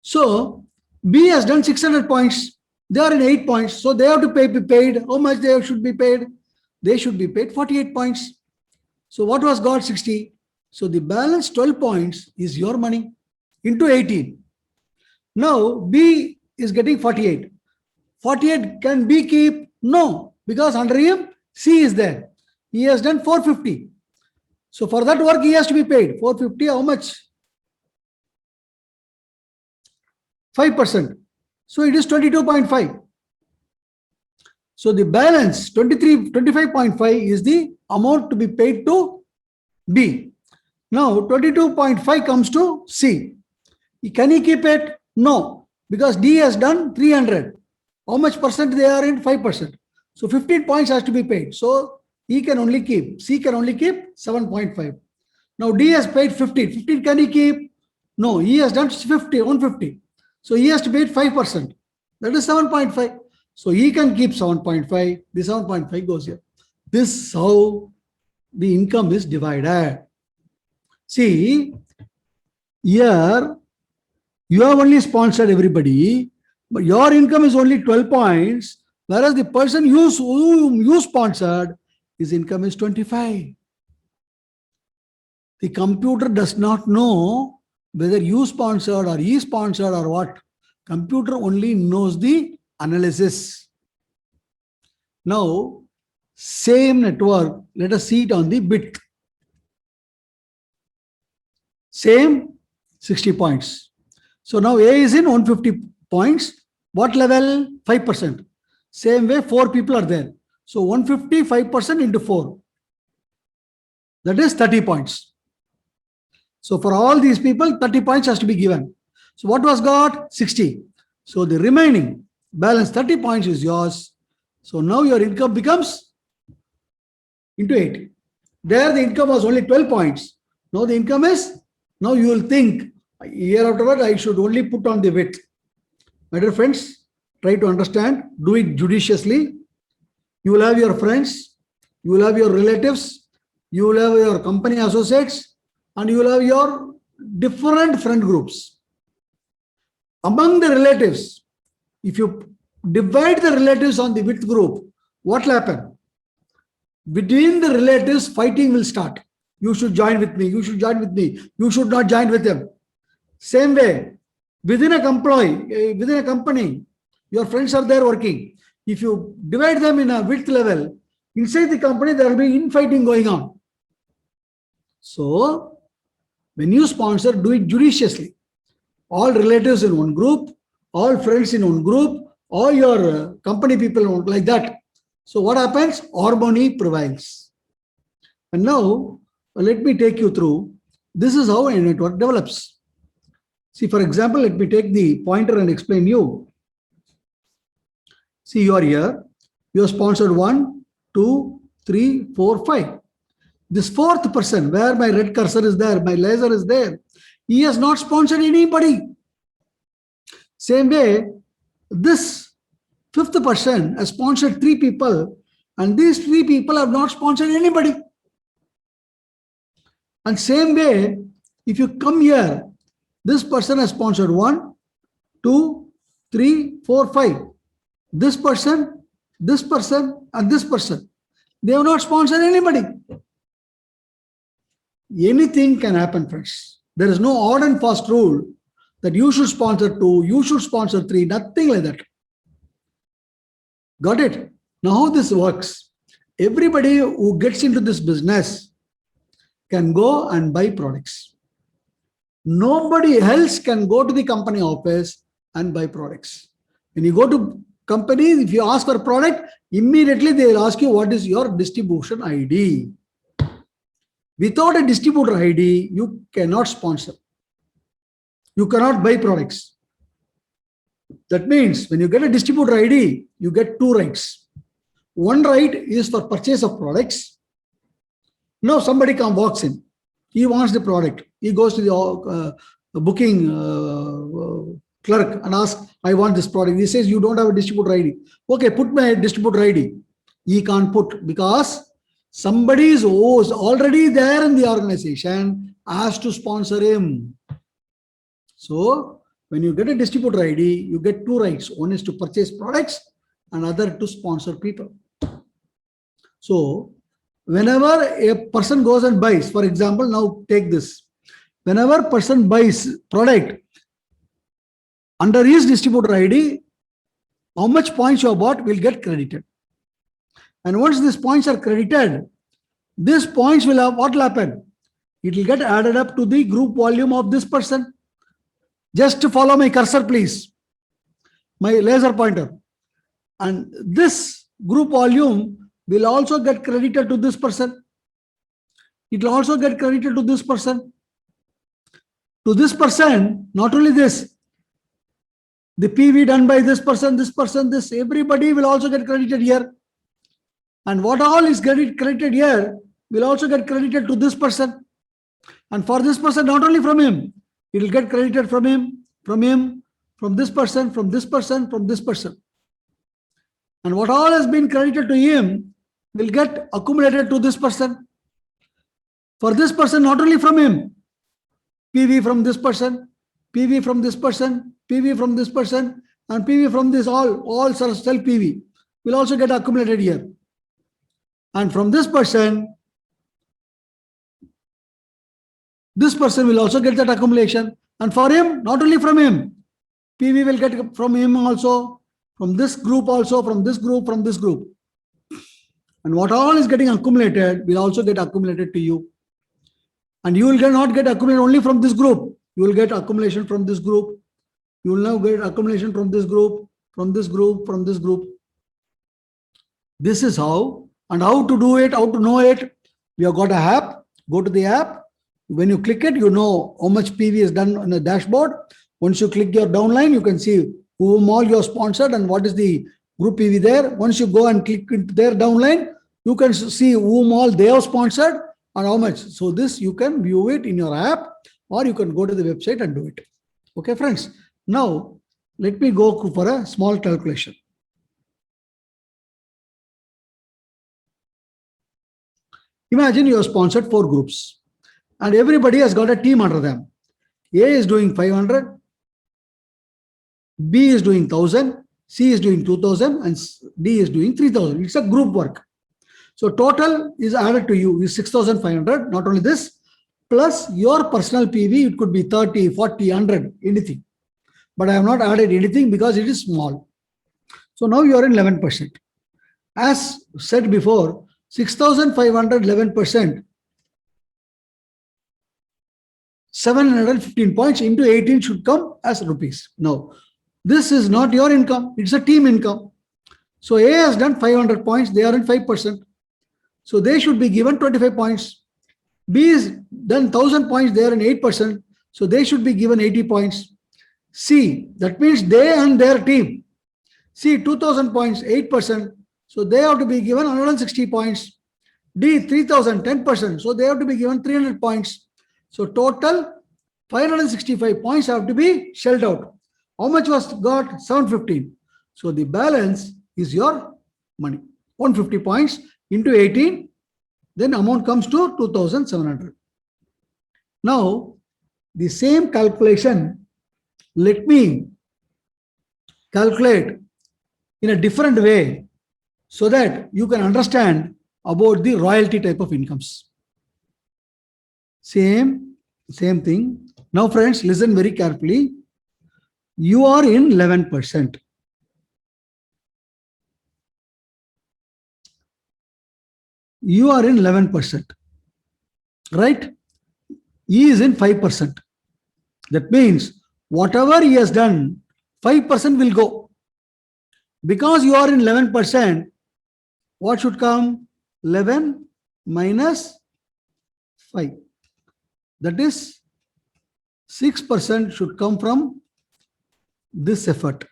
So B has done 600 points. They are in 8 points. So they have to be paid. How much they should be paid? They should be paid 48 points. So what was got 60? So the balance 12 points is your money into 18. Now B is getting 48. 48 can B keep? No, because under him C is there. He has done 450. So for that work he has to be paid. 450, how much? 5%. So it is 22.5. So the balance 25.5 is the amount to be paid to B. Now 22.5 comes to C. Can he keep it? No, because D has done 300. How much percent they are in? 5%. So 15 points has to be paid. So he can only keep, C can only keep 7.5. Now D has paid 15. 15 can he keep? No, he has done 150. So he has to pay 5%. That is 7.5. So he can keep 7.5. The 7.5 goes here. This is how the income is divided. See, here you have only sponsored everybody, but your income is only 12 points, whereas the person whom you sponsored, his income is 25. The computer does not know whether you sponsored or he sponsored or what. Computer only knows the analysis. Now, same network, let us see it on the bit. Same 60 points. So now A is in 150 points. What level? 5%. Same way, 4 people are there. So 150, 5% into 4. That is 30 points. So for all these people, 30 points has to be given. So what was got? 60. So the remaining balance 30 points is yours. So now your income becomes into 8. There the income was only 12 points. Now the income is, now you will think, year afterward, I should only put on the width. My dear friends, try to understand, do it judiciously. You will have your friends, you will have your relatives, you will have your company associates, and you will have your different friend groups. Among the relatives, if you divide the relatives on the width group, what will happen? Between the relatives, fighting will start. You should join with me, you should join with me, you should not join with them. Same way, within a company, your friends are there working. If you divide them in a width level, inside the company, there will be infighting going on. So, when you sponsor, do it judiciously. All relatives in one group, all friends in one group, all your company people like that. So what happens? Harmony prevails. And now, let me take you through. This is how a network develops. See, for example, let me take the pointer and explain you. See, you are here. You are sponsored 1, 2, 3, 4, 5. This fourth person, where my red cursor is there, my laser is there, he has not sponsored anybody. Same way, this fifth person has sponsored 3 people, and these 3 people have not sponsored anybody. And same way, if you come here, this person has sponsored 1, 2, 3, 4, 5. This person, and this person. They have not sponsored anybody. Anything can happen, friends. There is no odd and fast rule that you should sponsor 2, you should sponsor 3, nothing like that. Got it? Now how this works? Everybody who gets into this business can go and buy products. Nobody else can go to the company office and buy products. When you go to company, if you ask for a product, immediately they will ask you what is your distribution ID. Without a distributor ID, you cannot sponsor. You cannot buy products. That means when you get a distributor ID, you get 2 rights. One right is for purchase of products. Now somebody walks in. He wants the product. He goes to the booking clerk and asks, I want this product. He says, you don't have a distributor ID. Okay, put my distributor ID. He can't put because somebody is already there in the organization has to sponsor him. So when you get a distributor ID, you get 2 rights. One is to purchase products and other to sponsor people. So whenever a person goes and buys, for example, now take this. Whenever a person buys product under his distributor ID, how much points you have bought will get credited. And once these points are credited, these points will have, what will happen? It will get added up to the group volume of this person. Just to follow my cursor, please. My laser pointer. And this group volume will also get credited to this person. It will also get credited to this person. To this person, not only this, the PV done by this person, this, everybody will also get credited here. And what all is credited here will also get credited to this person. And for this person, not only from him, it will get credited from him, from this person, from this person, from this person. And what all has been credited to him will get accumulated to this person. For this person, not only from him, PV from this person, PV from this person, PV from this person, and PV from this all self PV will also get accumulated here. And from this person will also get that accumulation. And for him, not only from him, PV will get from him also, from this group also, from this group, from this group. And what all is getting accumulated will also get accumulated to you. And you will not get accumulated only from this group. You will get accumulation from this group. You will now get accumulation from this group, from this group, from this group. This is how, and how to do it, how to know it. We have got an app. Go to the app. When you click it, you know how much PV is done on the dashboard. Once you click your downline, you can see whom all you are sponsored and what is the group PV there. Once you go and click into their downline, you can see whom all they have sponsored and how much. So this you can view it in your app, or you can go to the website and do it. Okay, friends. Now, let me go for a small calculation. Imagine you have sponsored 4 groups and everybody has got a team under them. A is doing 500, B is doing 1000, C is doing 2000, and D is doing 3000. It's a group work. So total is added to you is 6500. Not only this, plus your personal PV, it could be 30, 40, 100, anything. But I have not added anything because it is small. So now you are in 11%. As said before, 6500, 11%, 715 points into 18 should come as rupees. Now, this is not your income, it's a team income. So A has done 500 points, they are in 5%. So they should be given 25 points. B is done 1000 points, they are in 8%. So they should be given 80 points. C, that means they and their team. C, 2000 points, 8%. So they have to be given 160 points. D, 3000, 10%. So they have to be given 300 points. So total 565 points have to be shelled out. How much was got? 715. So the balance is your money. 150 points into 18. Then amount comes to 2700. Now, the same calculation, let me calculate in a different way so that you can understand about the royalty type of incomes. Same thing. Now, friends, listen very carefully. You are in 11%. You are in 11%, right? E is in 5%. That means whatever he has done, 5% will go. Because you are in 11%, what should come? 11 minus 5. That is 6% should come from this effort.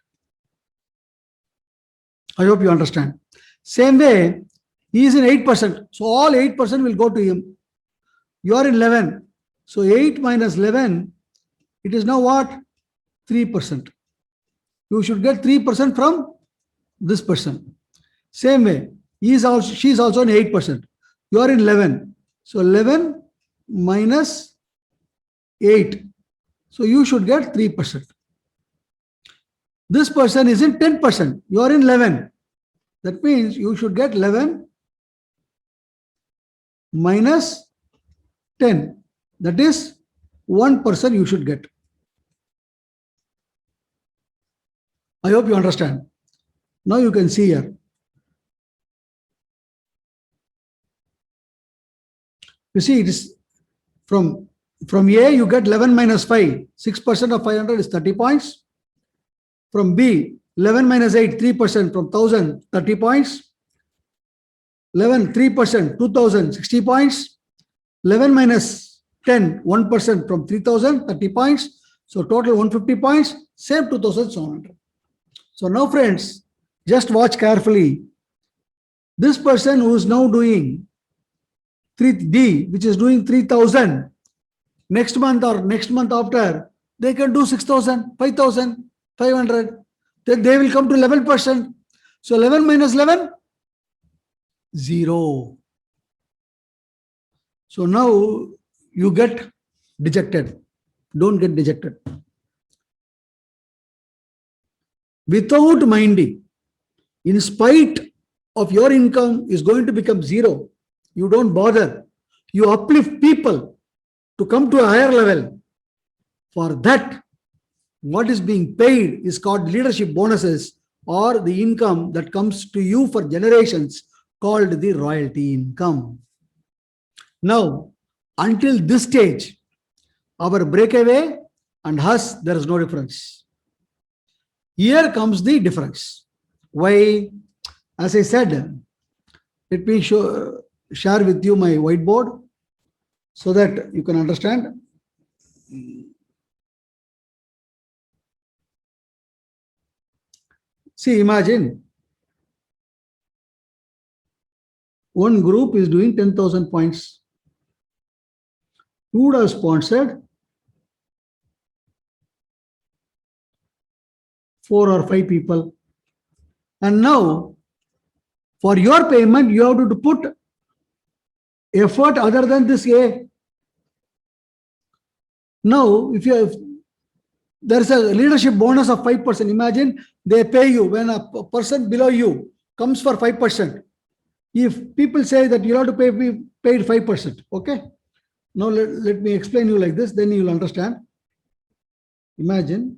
I hope you understand. Same way, he is in 8%. So all 8% will go to him. You are in 11. So 8 minus 11, it is now what? 3%. You should get 3% from this person. Same way, she is also in 8%. You are in 11. So 11 minus 8. So you should get 3%. This person is in 10%. You are in 11. That means you should get 11 minus 10. That is 1% you should get. I hope you understand. Now you can see here. You see, it is from A, you get 11 minus 5. 6% of 500 is 30 points. From B, 11 minus 8, 3% from 1000, 30 points. 11, 3%, 2000, 60 points. 11 minus 10, 1% from 3000, 30 points. So total 150 points, same 2700. So now, friends, just watch carefully. This person who is now doing 3D, which is doing 3000, next month or next month after, they can do 6000, 5000, 500. Then they will come to 11%. So 11 minus 11, 0. So now you get dejected. Don't get dejected. Without minding, in spite of your income is going to become 0, you don't bother. You uplift people to come to a higher level. For that, what is being paid is called leadership bonuses or the income that comes to you for generations called the royalty income. Now, until this stage, our breakaway and us, there is no difference. Here comes the difference. Why? As I said, let me share with you my whiteboard so that you can understand. See, imagine one group is doing 10,000 points. Who would have sponsored 4 or 5 people? And now, for your payment, you have to put effort other than this A. Now, if you have, there is a leadership bonus of 5%. Imagine they pay you when a person below you comes for 5%. If people say that you have to be paid 5%, okay? Now let me explain you like this, then you will understand. Imagine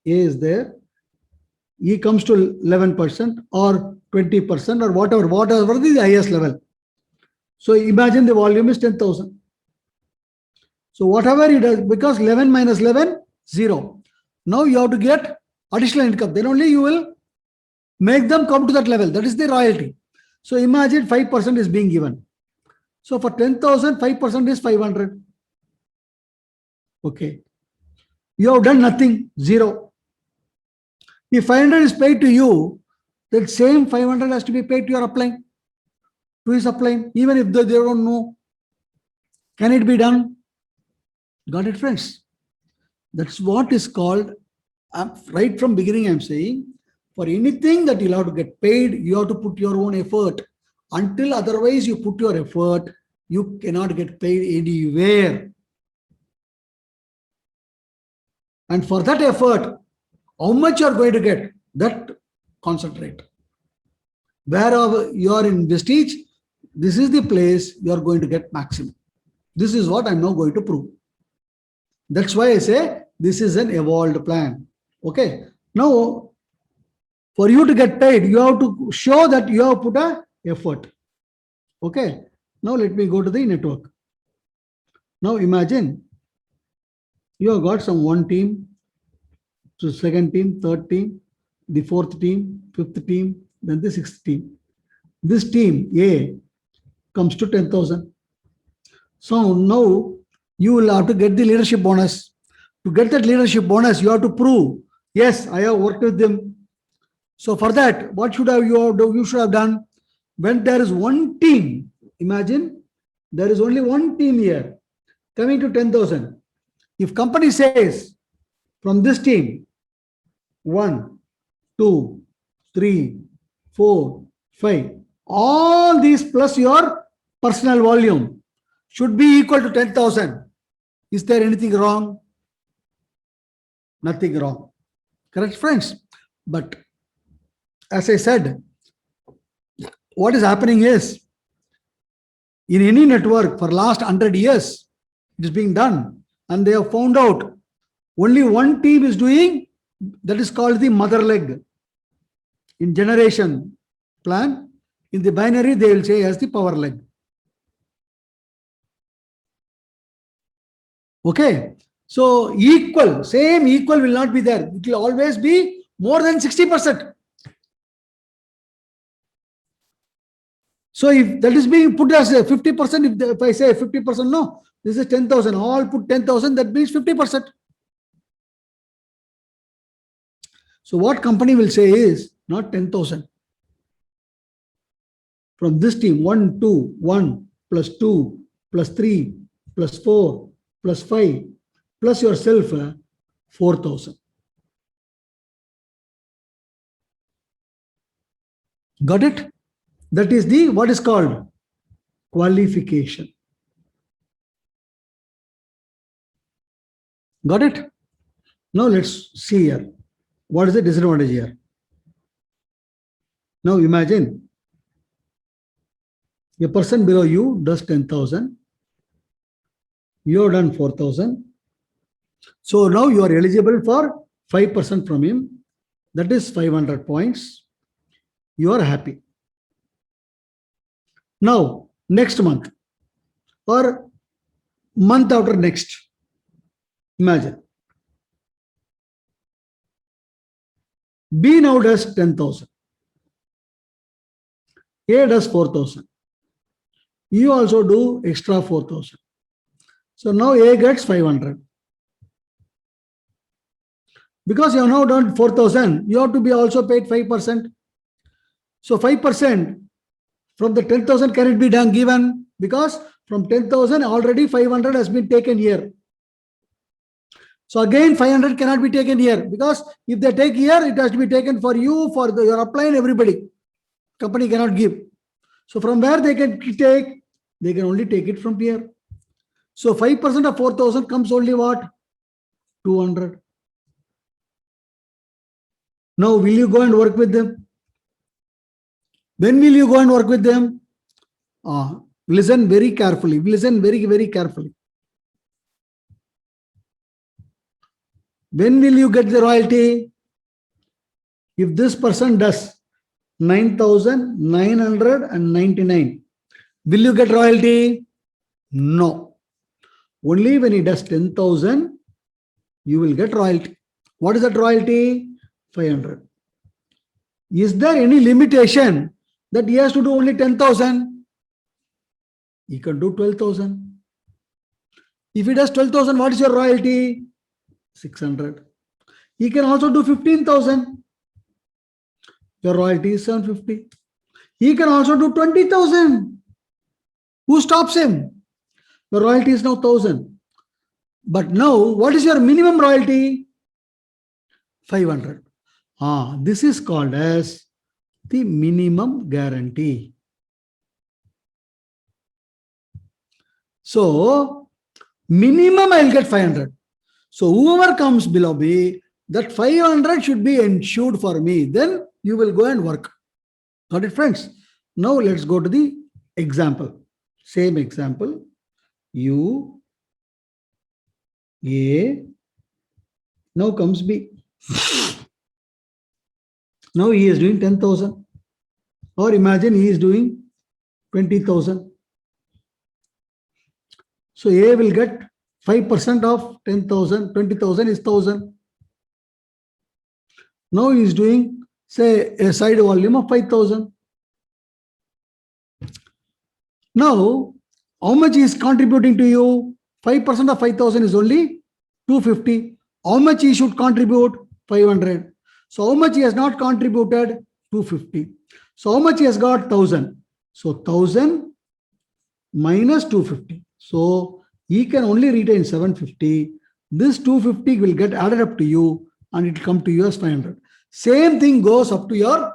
A is there, he comes to 11% or 20% or whatever is the highest level. So imagine the volume is 10,000. So whatever he does, because 11 minus 11, 0. Now you have to get additional income. Then only you will make them come to that level. That is the royalty. So imagine 5% is being given. So for 10,000, 5% is 500. Okay. You have done nothing, 0. If 500 is paid to you, that same 500 has to be paid to your upline, to his upline, even if they don't know. Can it be done? Got it, friends? That's what is called, right from beginning I'm saying, for anything that you'll have to get paid, you have to put your own effort. Until otherwise you put your effort, you cannot get paid anywhere. And for that effort, how much you are going to get, that concentrate. Wherever you are in Vestige, this is the place you are going to get maximum. This is what I'm now going to prove. That's why I say this is an evolved plan. Okay. Now, for you to get paid, you have to show that you have put a effort. Okay. Now let me go to the network. Now imagine you have got some one team, so second team, third team, the fourth team, fifth team, then the sixth team. This team A comes to 10,000. So now you will have to get the leadership bonus. To get that leadership bonus, you have to prove, yes, I have worked with them. So for that, what should you should have done? When there is one team, imagine there is only one team here coming to 10,000. If company says from this team, 1, 2, 3, 4, 5, all these plus your personal volume should be equal to 10,000. Is there anything wrong? Nothing wrong. Correct, friends? But as I said, what is happening is, in any network for last 100 years, it is being done. And they have found out only one team is doing, that is called the mother leg. In generation plan, in the binary, they will say as the power leg. Okay. So equal, same equal will not be there. It will always be more than 60%. So if that is being put as a 50%, if I say 50%, no, this is 10,000, all put 10,000, that means 50%. So what company will say is not 10,000. From this team, 1, 2, 1, plus 2, plus 3, plus 4, plus 5, plus yourself, 4,000. Got it? That is the, what is called qualification. Got it? Now let's see here. What is the disadvantage here? Now imagine a person below you does 10,000. You have done 4,000. So now you are eligible for 5% from him. that is 500 points. You are happy. Now, next month or month after next, imagine. B now does 10,000. A does 4,000. You also do extra 4,000. So now A gets 500. Because you have now done 4,000, you have to be also paid 5%. So 5% from the 10,000 can it be done given? Because from 10,000 already 500 has been taken here. So again 500 cannot be taken here, because if they take here, it has to be taken for you, for your upline, everybody. Company cannot give. So from where they can take? They can only take it from here. So 5% of 4,000 comes only what? 200. Now will you go and work with them? When will you go and work with them? Listen very carefully. Listen very, very carefully. When will you get the royalty? If this person does 9,999, will you get royalty? No. Only when he does 10,000, you will get royalty. What is that royalty? 500. Is there any limitation that he has to do only 10,000? He can do 12,000. If he does 12,000, what is your royalty? 600. He can also do 15,000. Your royalty is 750. He can also do 20,000. Who stops him? The royalty is now 1,000. But now, what is your minimum royalty? 500. This is called as the minimum guarantee. So, minimum I will get 500. So, whoever comes below me, that 500 should be ensured for me. Then you will go and work. Got it, friends? Now, let's go to the example. Same example. U, A, now comes B. Now he is doing 10,000. Or imagine he is doing 20,000. So A will get 5% of 10,000. 20,000 is 1,000. Now he is doing, say, a side volume of 5,000. Now, how much is contributing to you? 5% of 5,000 is only 250. How much he should contribute? 500. So how much he has not contributed? 250. So how much he has got? 1,000. So 1,000 minus 250. So he can only retain 750. This 250 will get added up to you and it will come to you as 500. Same thing goes up to your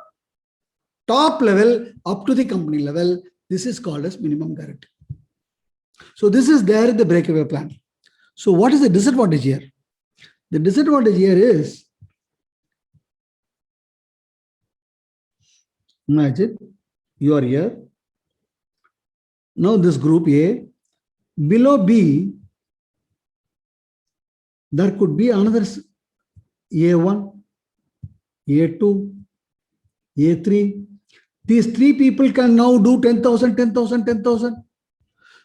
top level, up to the company level. This is called as minimum guarantee. So this is there in the breakaway plan. So what is the disadvantage here? The disadvantage here is, imagine you are here. Now this group A, below B, there could be another A1, A2, A3. These three people can now do 10,000, 10,000, 10,000.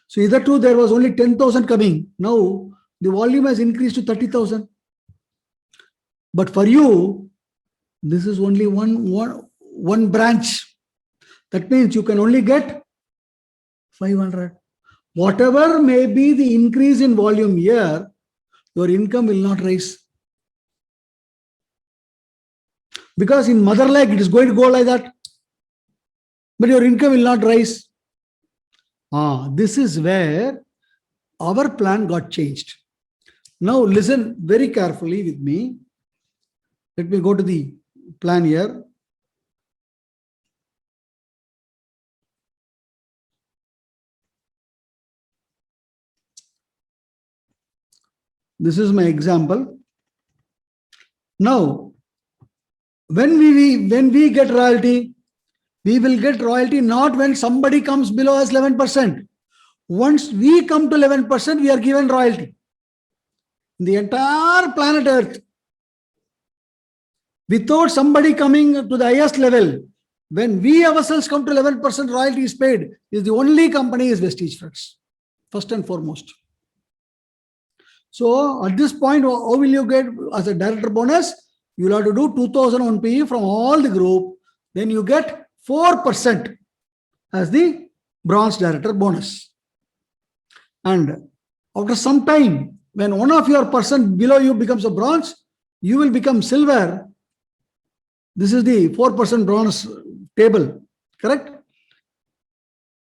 So hitherto there was only 10,000 coming. Now the volume has increased to 30,000. But for you, this is only one branch. That means you can only get 500. Whatever may be the increase in volume here, your income will not rise. Because in mother leg, it is going to go like that. But your income will not rise. This is where our plan got changed. Now listen very carefully with me. Let me go to the plan here. This is my example. Now, when we get royalty, we will get royalty not when somebody comes below us 11%. Once we come to 11%, we are given royalty. The entire planet Earth, without somebody coming to the highest level, when we ourselves come to 11% royalty is paid, is the only company is Vestige Fruits, first and foremost. So at this point, how will you get as a director bonus? You will have to do 2001 PE from all the group. Then you get 4% as the bronze director bonus. And after some time, when one of your person below you becomes a bronze, you will become silver. This is the 4% bronze table, correct?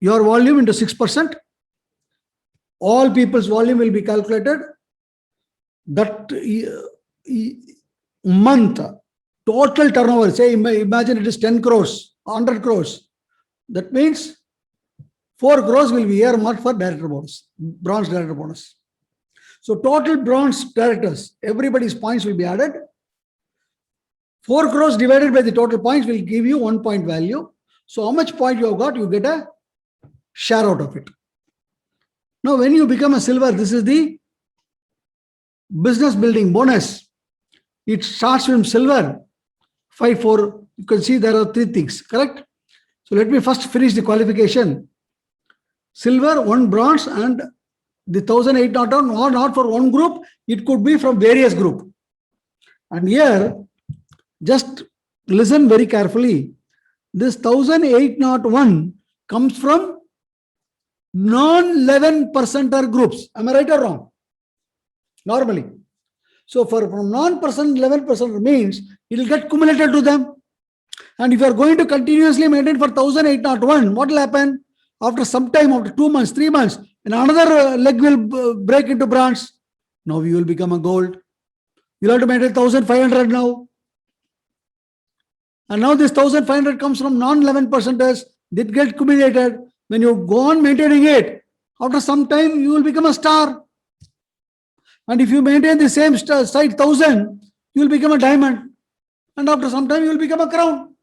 Your volume into 6%. All people's volume will be calculated. That month, total turnover, say imagine it is 10 crores, 100 crores. That means 4 crores will be earmarked for director bonus, bronze director bonus. So total bronze directors, everybody's points will be added. 4 crores divided by the total points will give you 1 point value. So how much point you have got, you get a share out of it. Now when you become a silver, this is the business building bonus. It starts from silver, 5, 4. You can see there are 3 things, correct? So let me first finish the qualification. Silver, 1 bronze, and the 1,801, or not for one group, it could be from various group. And here, just listen very carefully. This 1,801 comes from non-11%er groups. Am I right or wrong? Normally. So from non-percent, 11% means it will get cumulated to them. And if you are going to continuously maintain for 1,801, what will happen? After some time, after 2 months, 3 months, and another leg will break into bronze. Now you will become a gold. You will have to maintain 1,500 now. And now this 1,500 comes from non-11%ers. That get accumulated. When you go on maintaining it, after some time you will become a star. And if you maintain the same side 1,000, you will become a diamond. And after some time you will become a crown.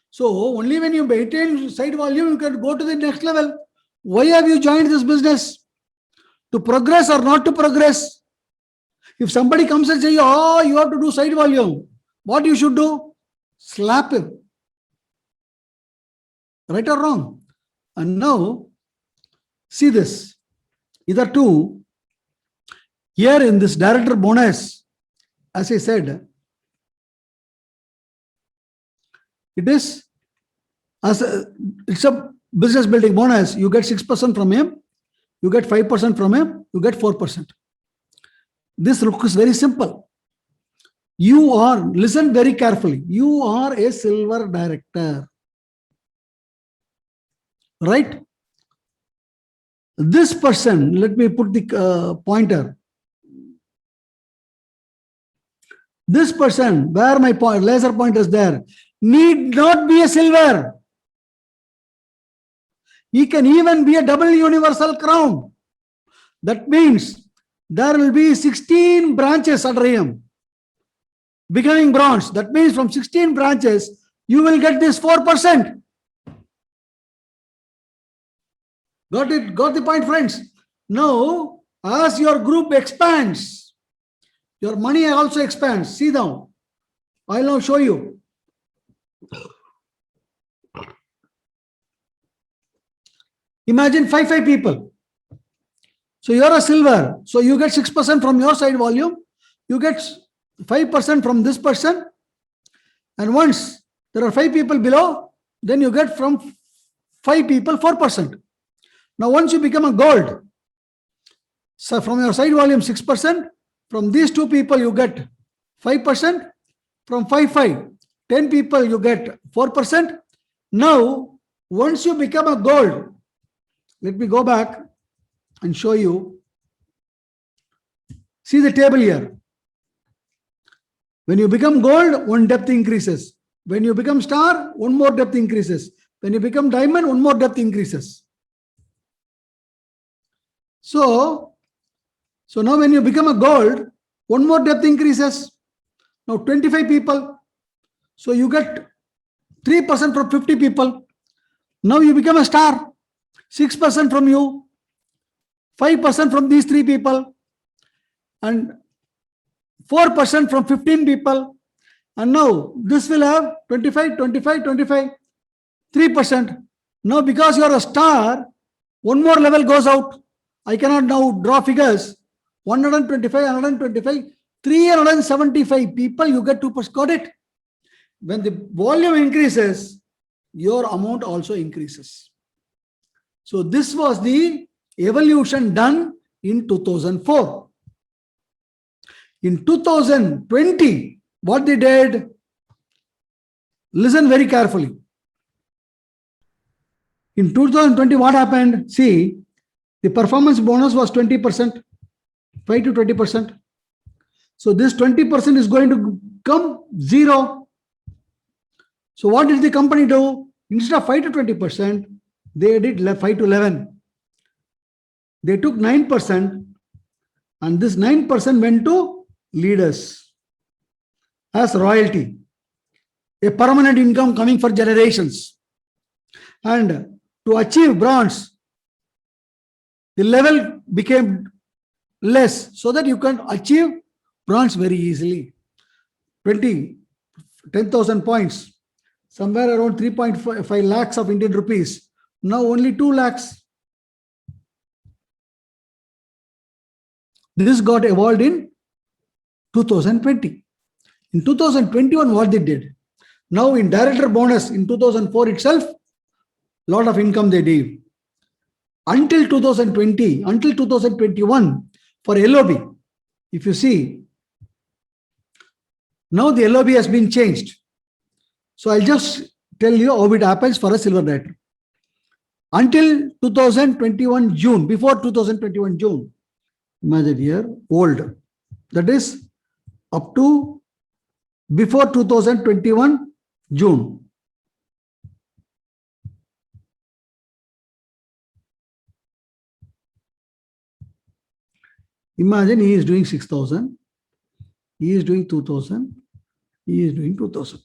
So only when you maintain side volume, you can go to the next level. Why have you joined this business? To progress or not to progress? If somebody comes and says, oh, you have to do side volume, what you should do? Slap him. Right or wrong? And now, see this. Either two, here in this director bonus, as I said, it's a business building bonus. You get 6% from him, you get 5% from him, you get 4%. This looks very simple. You are, listen very carefully, you are a silver director. Right? This person, let me put the pointer. This person, where my laser pointer is there, need not be a silver. He can even be a double universal crown. That means there will be 16 branches under him, becoming bronze. That means from 16 branches, you will get this 4%. Got it? Got the point, friends? Now, as your group expands, your money also expands. See now. I'll now show you. Imagine 5 people. So you're a silver. So you get 6% from your side volume. You get 5% from this person. And once there are 5 people below, then you get from 5 people 4%. Now once you become a gold, so from your side volume 6%, from these 2 people you get 5%, from 10 people you get 4%. Now once you become a gold, let me go back and show you. See the table here. When you become gold, 1 depth increases. When you become star, 1 more depth increases. When you become diamond, 1 more depth increases. So now when you become a gold, 1 more depth increases. Now 25 people. So you get 3% from 50 people. Now you become a star. 6% from you. 5% from these 3 people. And 4% from 15 people. And now this will have 25, 25, 25, 3%. Now because you are a star, one more level goes out. I cannot now draw figures. 125, 125, 375 people, you get 2%. Got it? When the volume increases, your amount also increases. So this was the evolution done in 2004. In 2020, what they did, listen very carefully. In 2020, what happened? See, the performance bonus was 20%, 5 to 20%. So this 20% is going to come zero. So what did the company do? Instead of 5 to 20%, they did 5 to 11. They took 9%, and this 9% went to leaders as royalty, a permanent income coming for generations. And to achieve bronze, the level became less so that you can achieve bronze very easily. 10,000 points, somewhere around 3.5 lakhs of Indian rupees. Now only 2 lakhs. This got evolved in 2020. In 2021, what they did? Now in director bonus in 2004 itself, lot of income they did. Until 2020, until 2021, for LOB, if you see, now the LOB has been changed. So I'll just tell you how it happens for a silver director. Until 2021 June, before 2021 June, imagine here, old. That is up to before 2021 June. Imagine he is doing 6,000, he is doing 2,000, he is doing 2,000.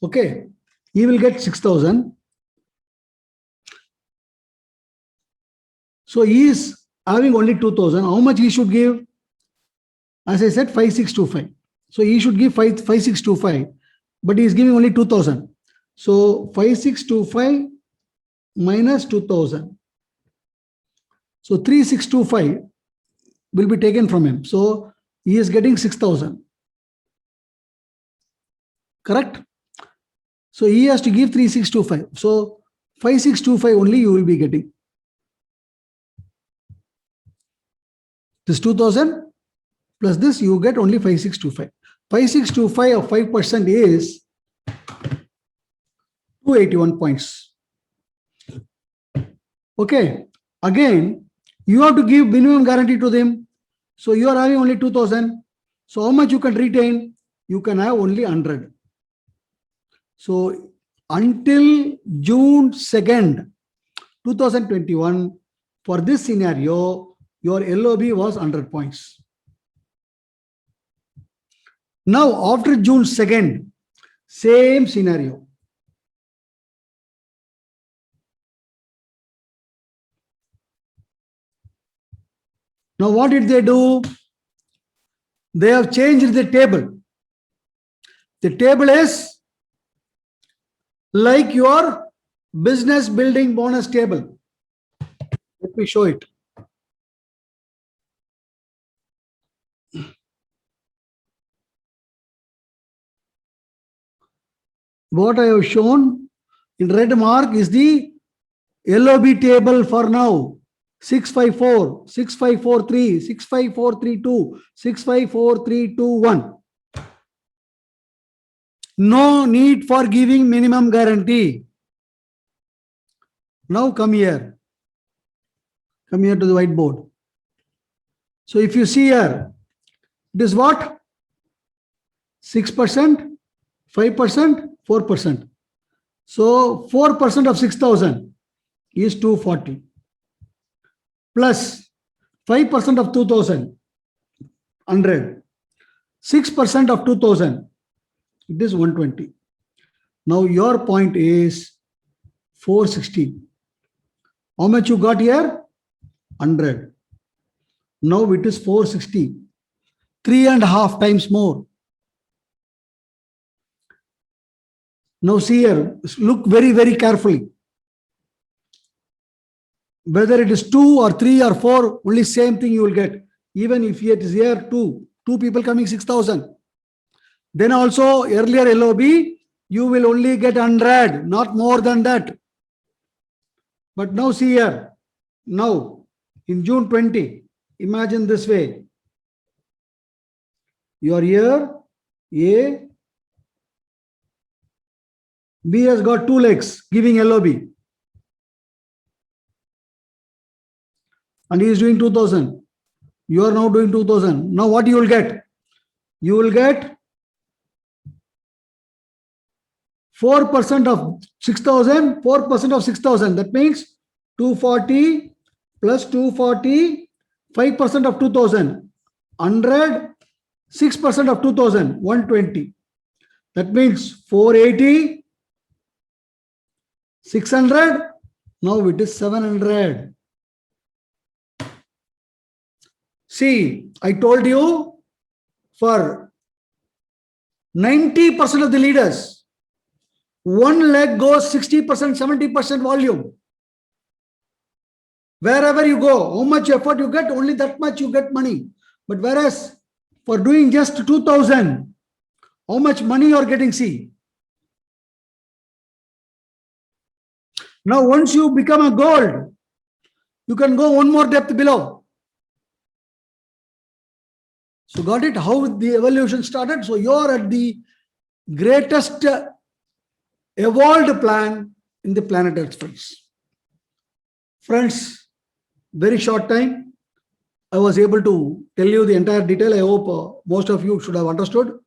Okay, he will get 6,000. So he is having only 2,000. How much he should give? As I said, 5625. So he should give 5625, but he is giving only 2,000. So 5625 minus 2,000. So 3625 will be taken from him. So he is getting 6,000. Correct? So he has to give 3625. So 5625 only you will be getting. This 2,000 plus this, you get only 5625. 5625 of 5% is 281 points. Okay. Again, you have to give minimum guarantee to them. So you are having only 2,000. So how much you can retain? You can have only 100. So until June 2nd, 2021, for this scenario, your LOB was 100 points. Now after June 2nd, same scenario. Now what did they do? They have changed the table. The table is like your business building bonus table. Let me show it. What I have shown in red mark is the LOB table for now. 654, 6543, 65432, 65431. No need for giving minimum guarantee. Now come here. Come here to the whiteboard. So if you see here, it is what? 6%, 5%, 4%. So 4% of 6,000 is 240. Plus 5% of 2,000, 100. 6% of 2,000, it is 120. Now your point is 460. How much you got here? 100. Now it is 460. 3.5 times more. Now see here, look very, very carefully. Whether it is 2 or 3 or 4, only same thing you will get. Even if it is here 2 people coming 6,000. Then also earlier LOB, you will only get 100, not more than that. But now see here, now in June 20, imagine this way. You are here, A, B has got 2 legs giving LOB. And he is doing 2,000. You are now doing 2,000. Now what you will get? You will get 4% of 6,000, 4% of 6,000. That means 240 plus 240, 5% of 2,000. 100, 6% of 2,000, 120. That means 480, 600. Now it is 700. See, I told you for 90% of the leaders, one leg goes 60%, 70% volume. Wherever you go, how much effort you get, only that much you get money. But whereas for doing just 2,000, how much money you are getting, see. Now once you become a gold, you can go one more depth below. So got it? How the evolution started? So you are at the greatest evolved plan in the planet Earth, friends. Friends, very short time, I was able to tell you the entire detail. I hope most of you should have understood.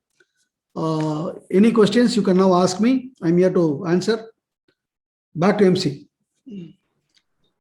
Any questions you can now ask me. I'm here to answer. Back to MC.